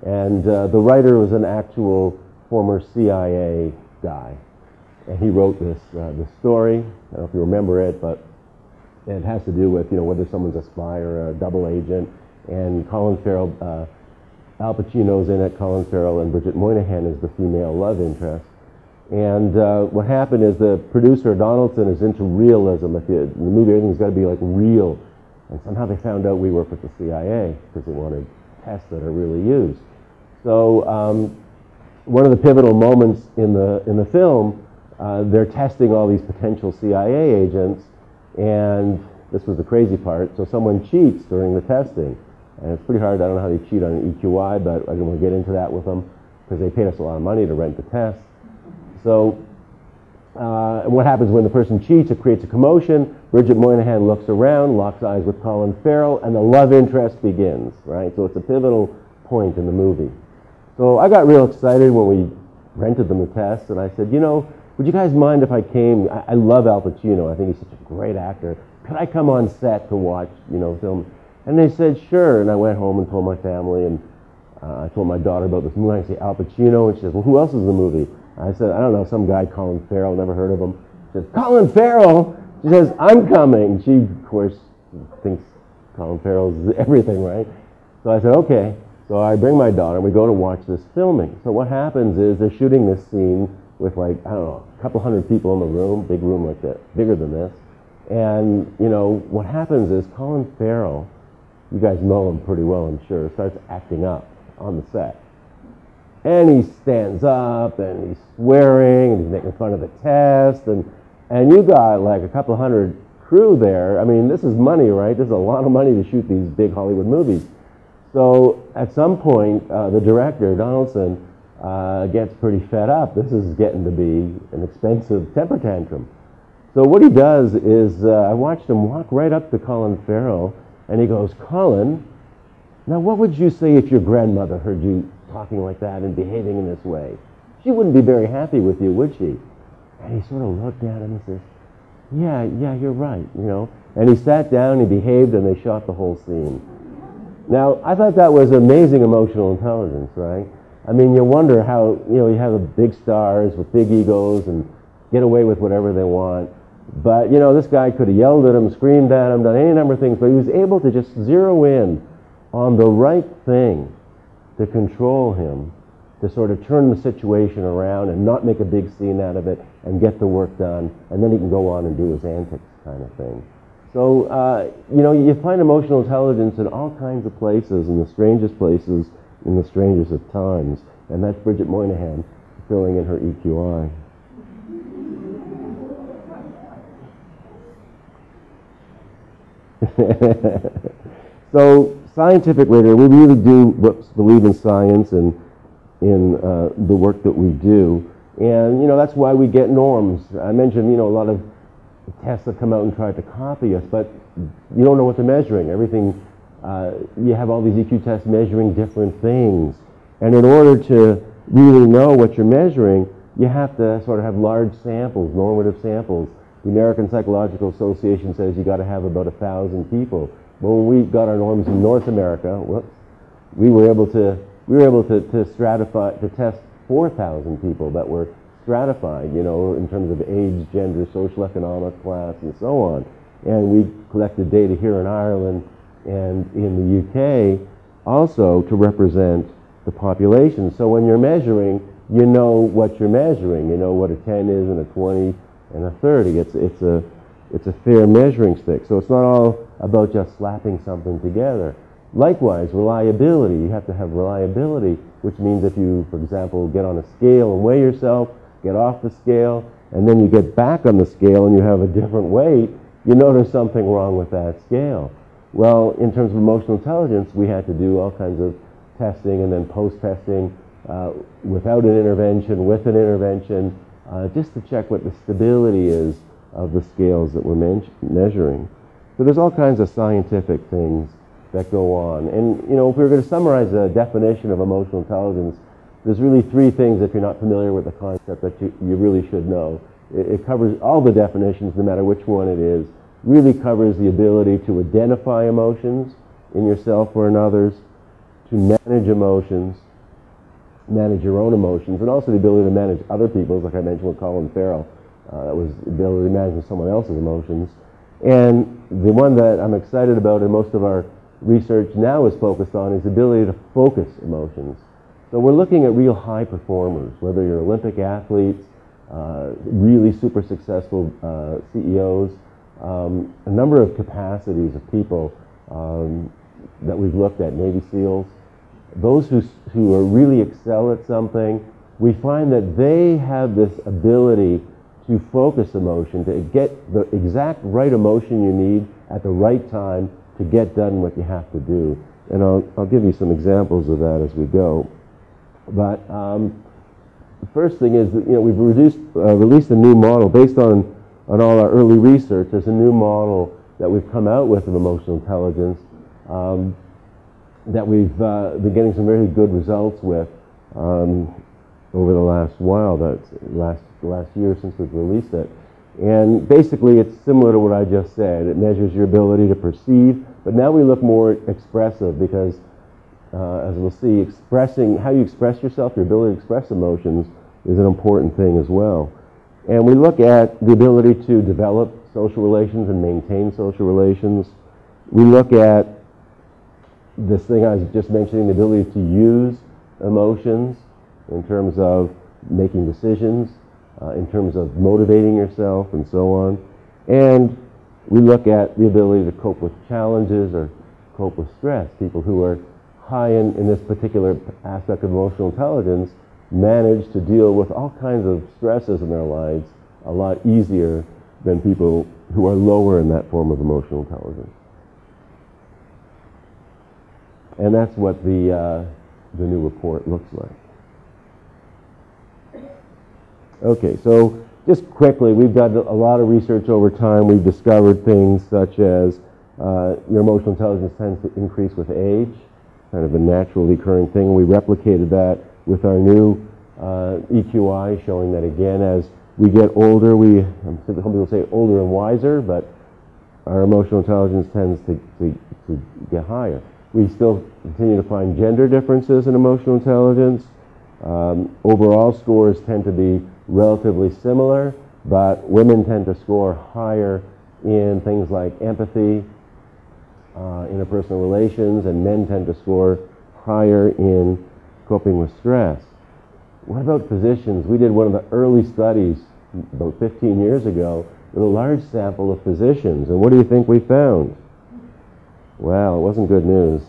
And the writer was an actual former CIA guy. And he wrote this story. I don't know if you remember it, but it has to do with, you know, whether someone's a spy or a double agent. And Colin Farrell, Al Pacino's in it, Colin Farrell, and Bridget Moynihan is the female love interest. And what happened is the producer, Donaldson, is into realism. In the movie, everything's got to be like real. And somehow they found out we work with the CIA because they wanted tests that are really used. So one of the pivotal moments in the film, they're testing all these potential CIA agents, and this was the crazy part. So someone cheats during the testing. And it's pretty hard. I don't know how they cheat on an EQI, but I don't want to get into that with them because they paid us a lot of money to rent the test. So what happens when the person cheats? It creates a commotion. Bridget Moynihan looks around, locks eyes with Colin Farrell, and the love interest begins, right? So it's a pivotal point in the movie. So I got real excited when we rented them the test, and I said, you know, would you guys mind if I came? I love Al Pacino. I think he's such a great actor. Could I come on set to watch, you know, film? And they said, sure. And I went home and told my family, and I told my daughter about this movie. I said, Al Pacino, and she says, well, who else is in the movie? I said, I don't know, some guy, Colin Farrell, never heard of him. She says, Colin Farrell? She says, I'm coming. She, of course, thinks Colin Farrell is everything, right? So I said, okay. So I bring my daughter, and we go to watch this filming. So what happens is they're shooting this scene with, like, I don't know, a couple hundred people in the room, big room like that, bigger than this. And, you know, what happens is Colin Farrell, you guys know him pretty well, I'm sure, starts acting up on the set. And he stands up, and he's swearing, and he's making fun of the test, and you got like a couple hundred crew there. I mean, this is money, right? This is a lot of money to shoot these big Hollywood movies. So at some point, the director, Donaldson, gets pretty fed up. This is getting to be an expensive temper tantrum. So what he does is, I watched him walk right up to Colin Farrell, and he goes, Colin, now what would you say if your grandmother heard you talking like that and behaving in this way? She wouldn't be very happy with you, would she? And he sort of looked at him and says, yeah, you're right, you know. And he sat down, he behaved, and they shot the whole scene. Now, I thought that was amazing emotional intelligence, right? I mean, you wonder how, you know, you have big stars with big egos and get away with whatever they want. But, you know, this guy could have yelled at him, screamed at him, done any number of things, but he was able to just zero in on the right thing to control him, to sort of turn the situation around and not make a big scene out of it and get the work done, and then he can go on and do his antics kind of thing. So, you know, you find emotional intelligence in all kinds of places, in the strangest places, in the strangest of times. And that's Bridget Moynihan filling in her EQI. So scientific rigor, we really do believe in science and in the work that we do. And, that's why we get norms. I mentioned, a lot of tests have come out and tried to copy us, but you don't know what they're measuring. Everything, you have all these EQ tests measuring different things. And in order to really know what you're measuring, you have to sort of have large samples, normative samples. The American Psychological Association says you got to have about 1,000 people. Well, when we got our norms in North America, we were able to stratify, to test 4,000 people that were stratified, in terms of age, gender, social, economic class, and so on. And we collected data here in Ireland and in the UK also to represent the population. So when you're measuring, you know what you're measuring. You know what a 10 is and a 20 and a 30. It's a fair measuring stick. So it's not all about just slapping something together. Likewise, reliability. You have to have reliability, which means if you, for example, get on a scale and weigh yourself, get off the scale, and then you get back on the scale and you have a different weight, you know there's something wrong with that scale. Well, in terms of emotional intelligence, we had to do all kinds of testing and then post-testing without an intervention, with an intervention, just to check what the stability is of the scales that we're measuring. So there's all kinds of scientific things that go on. And, if we were going to summarize a definition of emotional intelligence, there's really three things, if you're not familiar with the concept, that you really should know. It covers all the definitions, no matter which one it is. Really covers the ability to identify emotions in yourself or in others, to manage emotions, manage your own emotions, and also the ability to manage other people's, like I mentioned with Colin Farrell. That was the ability to manage someone else's emotions. And the one that I'm excited about, and most of our research now is focused on, is the ability to focus emotions. So we're looking at real high performers, whether you're Olympic athletes, really super successful CEOs, a number of capacities of people that we've looked at, Navy SEALs. Those who are really excel at something, we find that they have this ability to focus emotion, to get the exact right emotion you need at the right time to get done what you have to do. And I'll give you some examples of that as we go. But the first thing is that, we've released a new model based on all our early research. There's a new model that we've come out with of emotional intelligence that we've been getting some very good results with over the last while, the last year since we've released it. And basically it's similar to what I just said. It measures your ability to perceive, but now we look more expressive because, as we'll see, how you express yourself, your ability to express emotions is an important thing as well. And we look at the ability to develop social relations and maintain social relations. We look at this thing I was just mentioning, the ability to use emotions in terms of making decisions, in terms of motivating yourself, and so on. And we look at the ability to cope with challenges or cope with stress. People who are high in this particular aspect of emotional intelligence manage to deal with all kinds of stresses in their lives a lot easier than people who are lower in that form of emotional intelligence. And that's what the new report looks like. Okay, so just quickly, we've done a lot of research over time. We've discovered things such as your emotional intelligence tends to increase with age, kind of a naturally occurring thing. We replicated that with our new EQI, showing that again, as we get older, some people say older and wiser, but our emotional intelligence tends to get higher. We still continue to find gender differences in emotional intelligence. Overall scores tend to be relatively similar, but women tend to score higher in things like empathy, interpersonal relations, and men tend to score higher in coping with stress. What about physicians? We did one of the early studies about 15 years ago with a large sample of physicians, and what do you think we found? Well, it wasn't good news.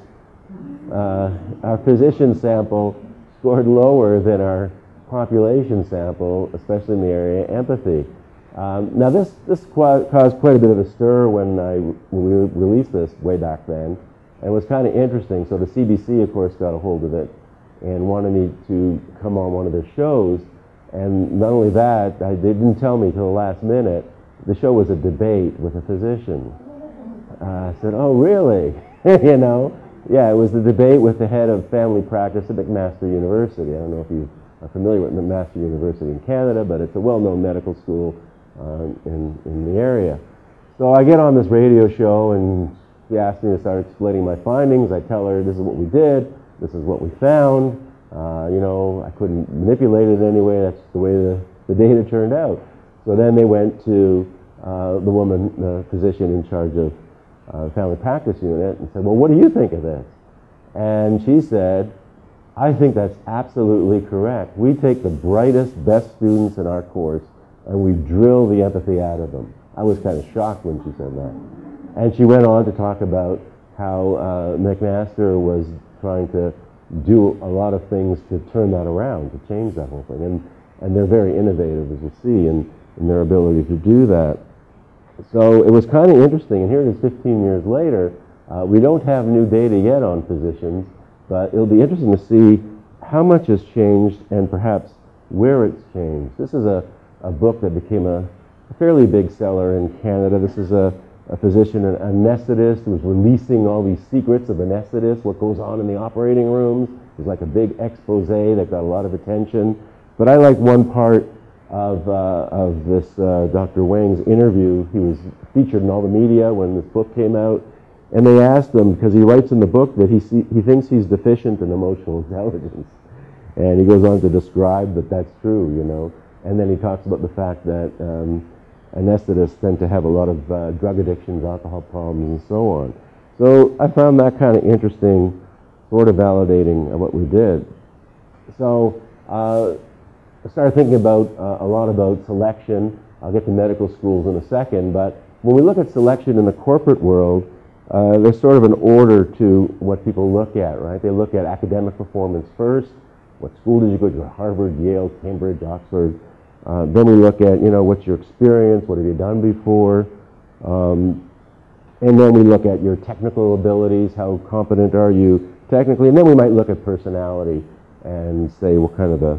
our physician sample scored lower than our population sample, especially in the area of empathy. Now this caused quite a bit of a stir when we released this way back then, and it was kind of interesting. So the CBC, of course, got a hold of it and wanted me to come on one of their shows. And not only that, they didn't tell me till the last minute. The show was a debate with a physician. I said, "Oh, really?" You know? Yeah, it was the debate with the head of family practice at McMaster University. I don't know if you are familiar with McMaster University in Canada, but it's a well-known medical school in the area. So I get on this radio show, and she asked me to start explaining my findings. I tell her, this is what we did, this is what we found. You know, I couldn't manipulate it anyway. That's the way the data turned out. So then they went to the woman, the physician in charge of family practice unit, and said, "Well, what do you think of this?" And she said, "I think that's absolutely correct. We take the brightest, best students in our course, and we drill the empathy out of them." I was kind of shocked when she said that. And she went on to talk about how McMaster was trying to do a lot of things to turn that around, to change that whole thing. And they're very innovative, as you see, in their ability to do that. So it was kind of interesting, and here it is 15 years later. We don't have new data yet on physicians, but it'll be interesting to see how much has changed and perhaps where it's changed. This is a book that became a fairly big seller in Canada. This is a physician, an anesthetist, who was releasing all these secrets of anesthetists, what goes on in the operating rooms. It was like a big expose that got a lot of attention. But I like one part of this Dr. Wang's interview. He was featured in all the media when this book came out. And they asked him, because he writes in the book that he thinks he's deficient in emotional intelligence. And he goes on to describe that that's true, you know. And then he talks about the fact that anesthetists tend to have a lot of drug addictions, alcohol problems, and so on. So I found that kind of interesting, sort of validating of what we did. So I started thinking about a lot about selection. I'll get to medical schools in a second, but when we look at selection in the corporate world, there's sort of an order to what people look at, right? They look at academic performance first. What school did you go to? Harvard, Yale, Cambridge, Oxford. Then we look at, you know, what's your experience? What have you done before? And then we look at your technical abilities. How competent are you technically? And then we might look at personality and say, what kind of a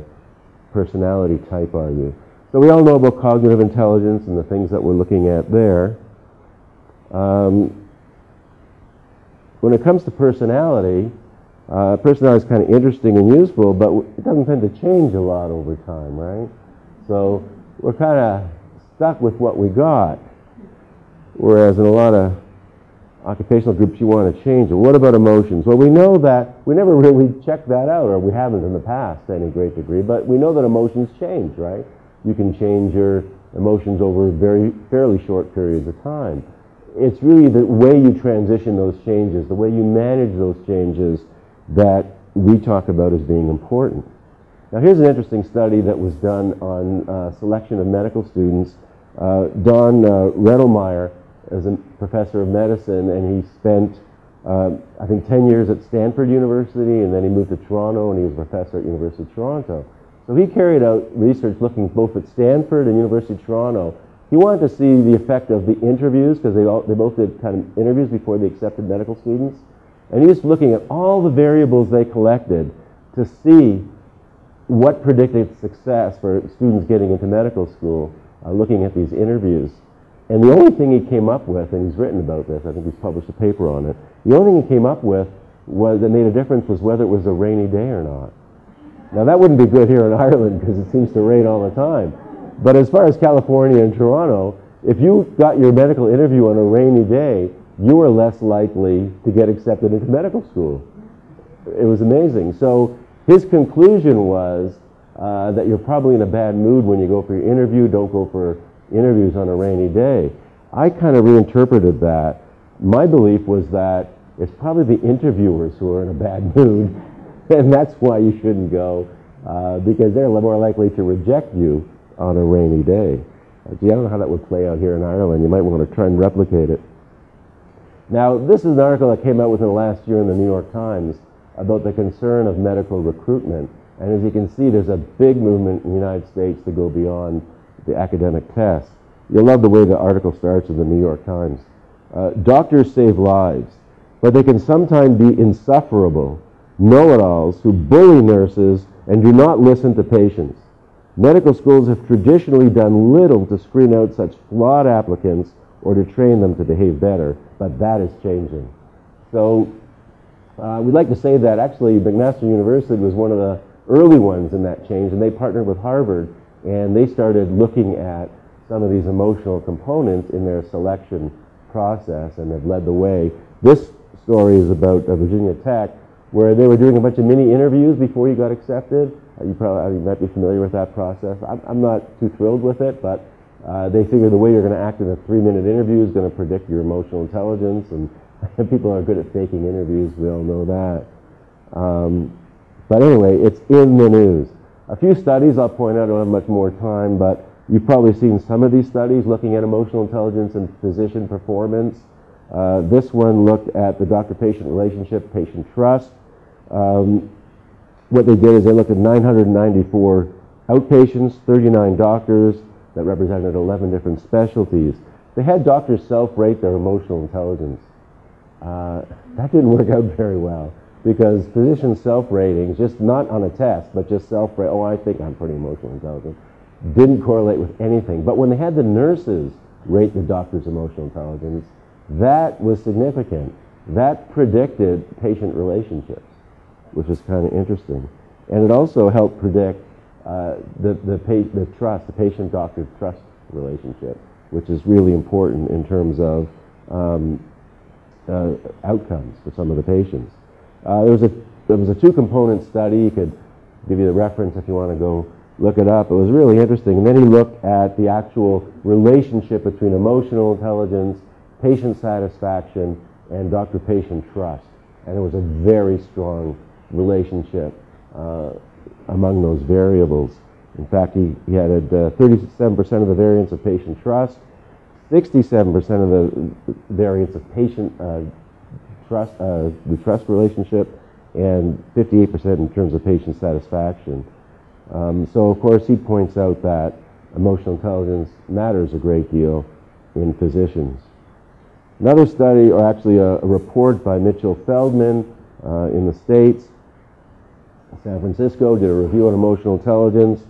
personality type are you? So we all know about cognitive intelligence and the things that we're looking at there. When it comes to personality, personality is kind of interesting and useful, but it doesn't tend to change a lot over time, right? So we're kind of stuck with what we got, whereas in a lot of occupational groups you want to change it. What about emotions? Well, we know that we never really checked that out, or we haven't in the past to any great degree, but we know that emotions change, right? You can change your emotions over fairly short periods of time. It's really the way you transition those changes, the way you manage those changes that we talk about as being important. Now here's an interesting study that was done on selection of medical students. Don Rettelmeyer is a professor of medicine, and he spent, I think, 10 years at Stanford University, and then he moved to Toronto, and he was a professor at University of Toronto. So he carried out research looking both at Stanford and University of Toronto. He wanted to see the effect of the interviews, because they both did kind of interviews before they accepted medical students. And he was looking at all the variables they collected to see what predicted success for students getting into medical school, looking at these interviews. And the only thing he came up with, and he's written about this, I think he's published a paper on it, the only thing he came up with that made a difference was whether it was a rainy day or not. Now that wouldn't be good here in Ireland because it seems to rain all the time. But as far as California and Toronto, if you got your medical interview on a rainy day, you were less likely to get accepted into medical school. It was amazing. So his conclusion was that you're probably in a bad mood when you go for your interview. Don't go for interviews on a rainy day. I kind of reinterpreted that. My belief was that it's probably the interviewers who are in a bad mood, and that's why you shouldn't go, because they're more likely to reject you on a rainy day. Gee, I don't know how that would play out here in Ireland. You might want to try and replicate it. Now, this is an article that came out within the last year in the New York Times, about the concern of medical recruitment. And as you can see, there's a big movement in the United States to go beyond the academic test. You'll love the way the article starts in the New York Times. Doctors save lives, but they can sometimes be insufferable know-it-alls who bully nurses and do not listen to patients. Medical schools have traditionally done little to screen out such flawed applicants or to train them to behave better, but that is changing. So we'd like to say that actually McMaster University was one of the early ones in that change, and they partnered with Harvard, and they started looking at some of these emotional components in their selection process and have led the way. This story is about Virginia Tech, where they were doing a bunch of mini interviews before you got accepted. You might be familiar with that process. I'm not too thrilled with it, but they figure the way you're going to act in a 3-minute interview is going to predict your emotional intelligence, and people are good at faking interviews, we all know that. But anyway, it's in the news. A few studies I'll point out, I don't have much more time, but you've probably seen some of these studies looking at emotional intelligence and physician performance. This one looked at the doctor-patient relationship, patient trust. What they did is they looked at 994 outpatients, 39 doctors that represented 11 different specialties. They had doctors self-rate their emotional intelligence. That didn't work out very well because physician self-ratings, just not on a test, but just self-rate, oh, I think I'm pretty emotionally intelligent, didn't correlate with anything. But when they had the nurses rate the doctor's emotional intelligence, that was significant. That predicted patient relationships, which is kind of interesting. And it also helped predict the trust, the patient-doctor trust relationship, which is really important in terms of outcomes for some of the patients. There was a 2-component study. You could give you the reference if you want to go look it up. It was really interesting. And then he looked at the actual relationship between emotional intelligence, patient satisfaction, and doctor-patient trust. And there was a very strong relationship among those variables. In fact, he had 37% of the variance of patient trust, 67% of the variance of patient trust, the trust relationship, and 58% in terms of patient satisfaction. So, of course, he points out that emotional intelligence matters a great deal in physicians. Another study, or actually a report by Mitchell Feldman in the States, San Francisco, did a review on emotional intelligence,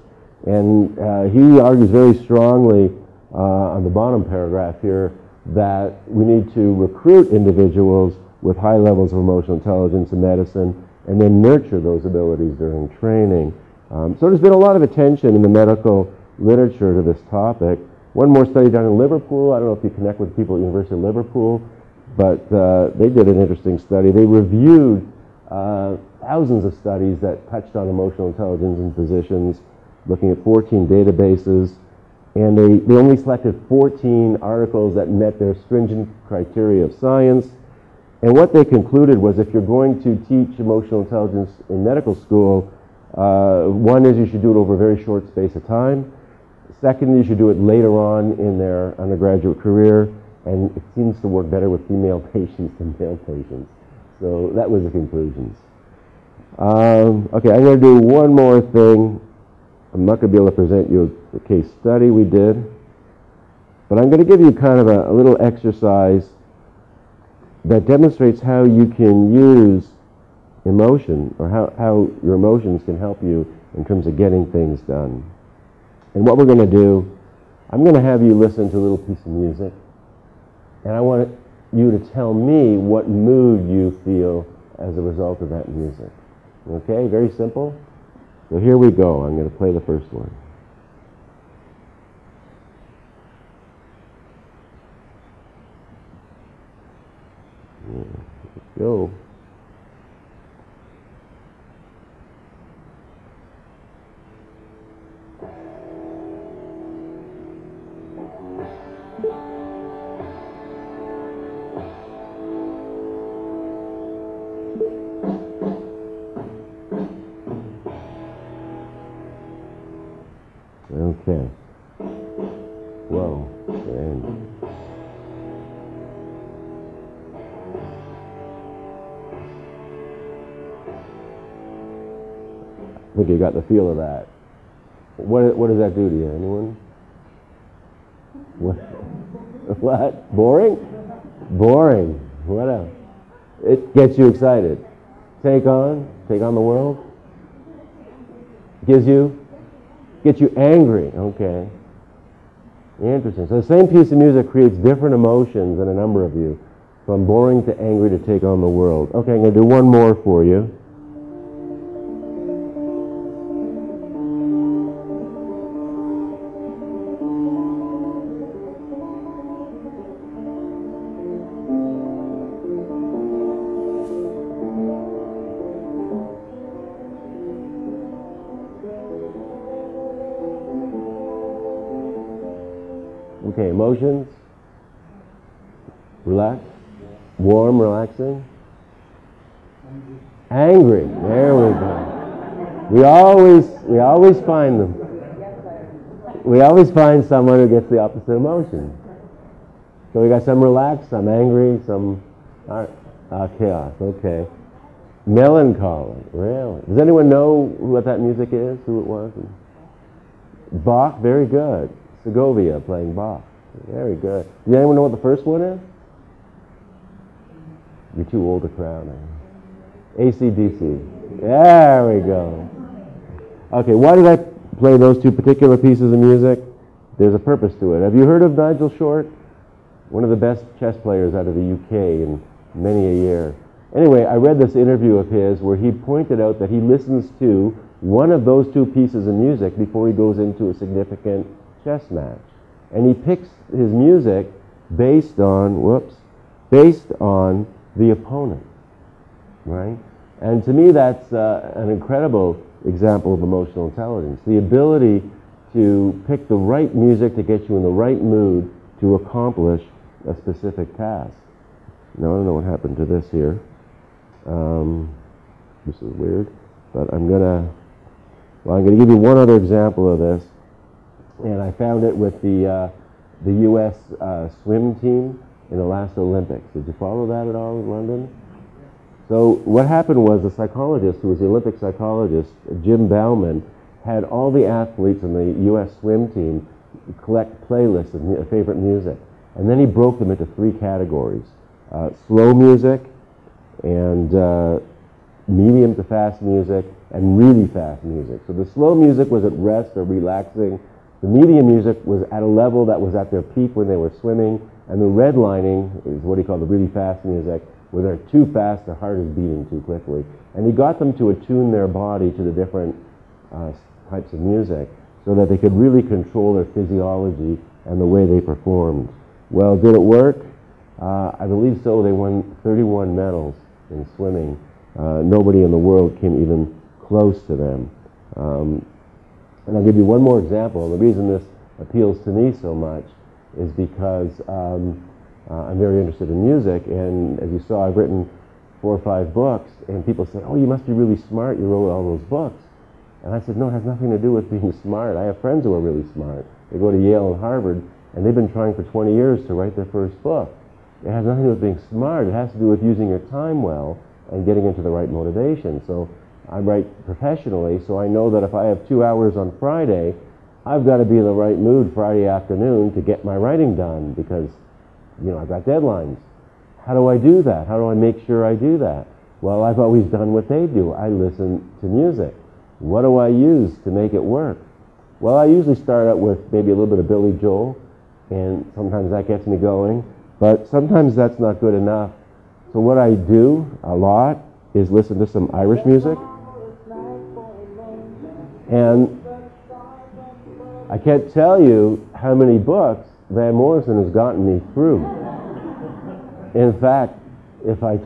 and he argues very strongly on the bottom paragraph here that we need to recruit individuals with high levels of emotional intelligence in medicine and then nurture those abilities during training. So there's been a lot of attention in the medical literature to this topic. One more study done in Liverpool. I don't know if you connect with people at the University of Liverpool, but they did an interesting study. They reviewed thousands of studies that touched on emotional intelligence in physicians, looking at 14 databases, and they only selected 14 articles that met their stringent criteria of science. And what they concluded was if you're going to teach emotional intelligence in medical school, one is you should do it over a very short space of time. Second, you should do it later on in their undergraduate career, and it seems to work better with female patients than male patients. So that was the conclusions. Okay, I'm going to do one more thing. I'm not going to be able to present you the case study we did, but I'm going to give you kind of a little exercise that demonstrates how you can use emotion, or how your emotions can help you in terms of getting things done. And what we're going to do, I'm going to have you listen to a little piece of music, and I want you to tell me what mood you feel as a result of that music. Okay, very simple. So here we go. I'm going to play the first one. Let's go. Okay. Whoa. And I think you got the feel of that. What does that do to you? Anyone? What? What? Boring? Boring. What else? It gets you excited. Take on the world. Gets you angry. Okay. Interesting. So the same piece of music creates different emotions in a number of you, from boring to angry to take on the world. Okay, I'm going to do one more for you. Okay, emotions. Relax. Warm, relaxing. Angry. There we go. We always find them. We always find someone who gets the opposite emotion. So we got some relaxed, some angry, some chaos. Okay. Melancholy. Really? Does anyone know what that music is? Who it was? Bach. Very good. Segovia playing Bach. Very good. Does anyone know what the first one is? You're too old to crown. AC/DC. There we go. Okay, why did I play those two particular pieces of music? There's a purpose to it. Have you heard of Nigel Short? One of the best chess players out of the UK in many a year. Anyway, I read this interview of his where he pointed out that he listens to one of those two pieces of music before he goes into a significant chess match. And he picks his music based on the opponent, right? And to me that's an incredible example of emotional intelligence. The ability to pick the right music to get you in the right mood to accomplish a specific task. Now I don't know what happened to this here. This is weird, but I'm gonna give you one other example of this. And I found it with the U.S. Swim team in the last Olympics. Did you follow that at all in London? So what happened was the psychologist, who was the Olympic psychologist, Jim Bauman, had all the athletes in the U.S. swim team collect playlists of favorite music. And then he broke them into three categories. Slow music, and medium to fast music, and really fast music. So the slow music was at rest or relaxing. The medium music was at a level that was at their peak when they were swimming, and the redlining is what he called the really fast music, where they're too fast, their heart is beating too quickly. And he got them to attune their body to the different types of music so that they could really control their physiology and the way they performed. Well, did it work? I believe so. They won 31 medals in swimming. Nobody in the world came even close to them. And I'll give you one more example. The reason this appeals to me so much is because I'm very interested in music, and as you saw, I've written 4 or 5 books, and people say, oh, you must be really smart, you wrote all those books. And I said, no, it has nothing to do with being smart. I have friends who are really smart. They go to Yale and Harvard, and they've been trying for 20 years to write their first book. It has nothing to do with being smart. It has to do with using your time well and getting into the right motivation. So I write professionally, so I know that if I have 2 hours on Friday, I've got to be in the right mood Friday afternoon to get my writing done because, you know, I've got deadlines. How do I do that? How do I make sure I do that? Well, I've always done what they do. I listen to music. What do I use to make it work? Well, I usually start out with maybe a little bit of Billy Joel, and sometimes that gets me going, but sometimes that's not good enough. So what I do a lot is listen to some Irish music. And I can't tell you how many books Van Morrison has gotten me through. In fact, if I told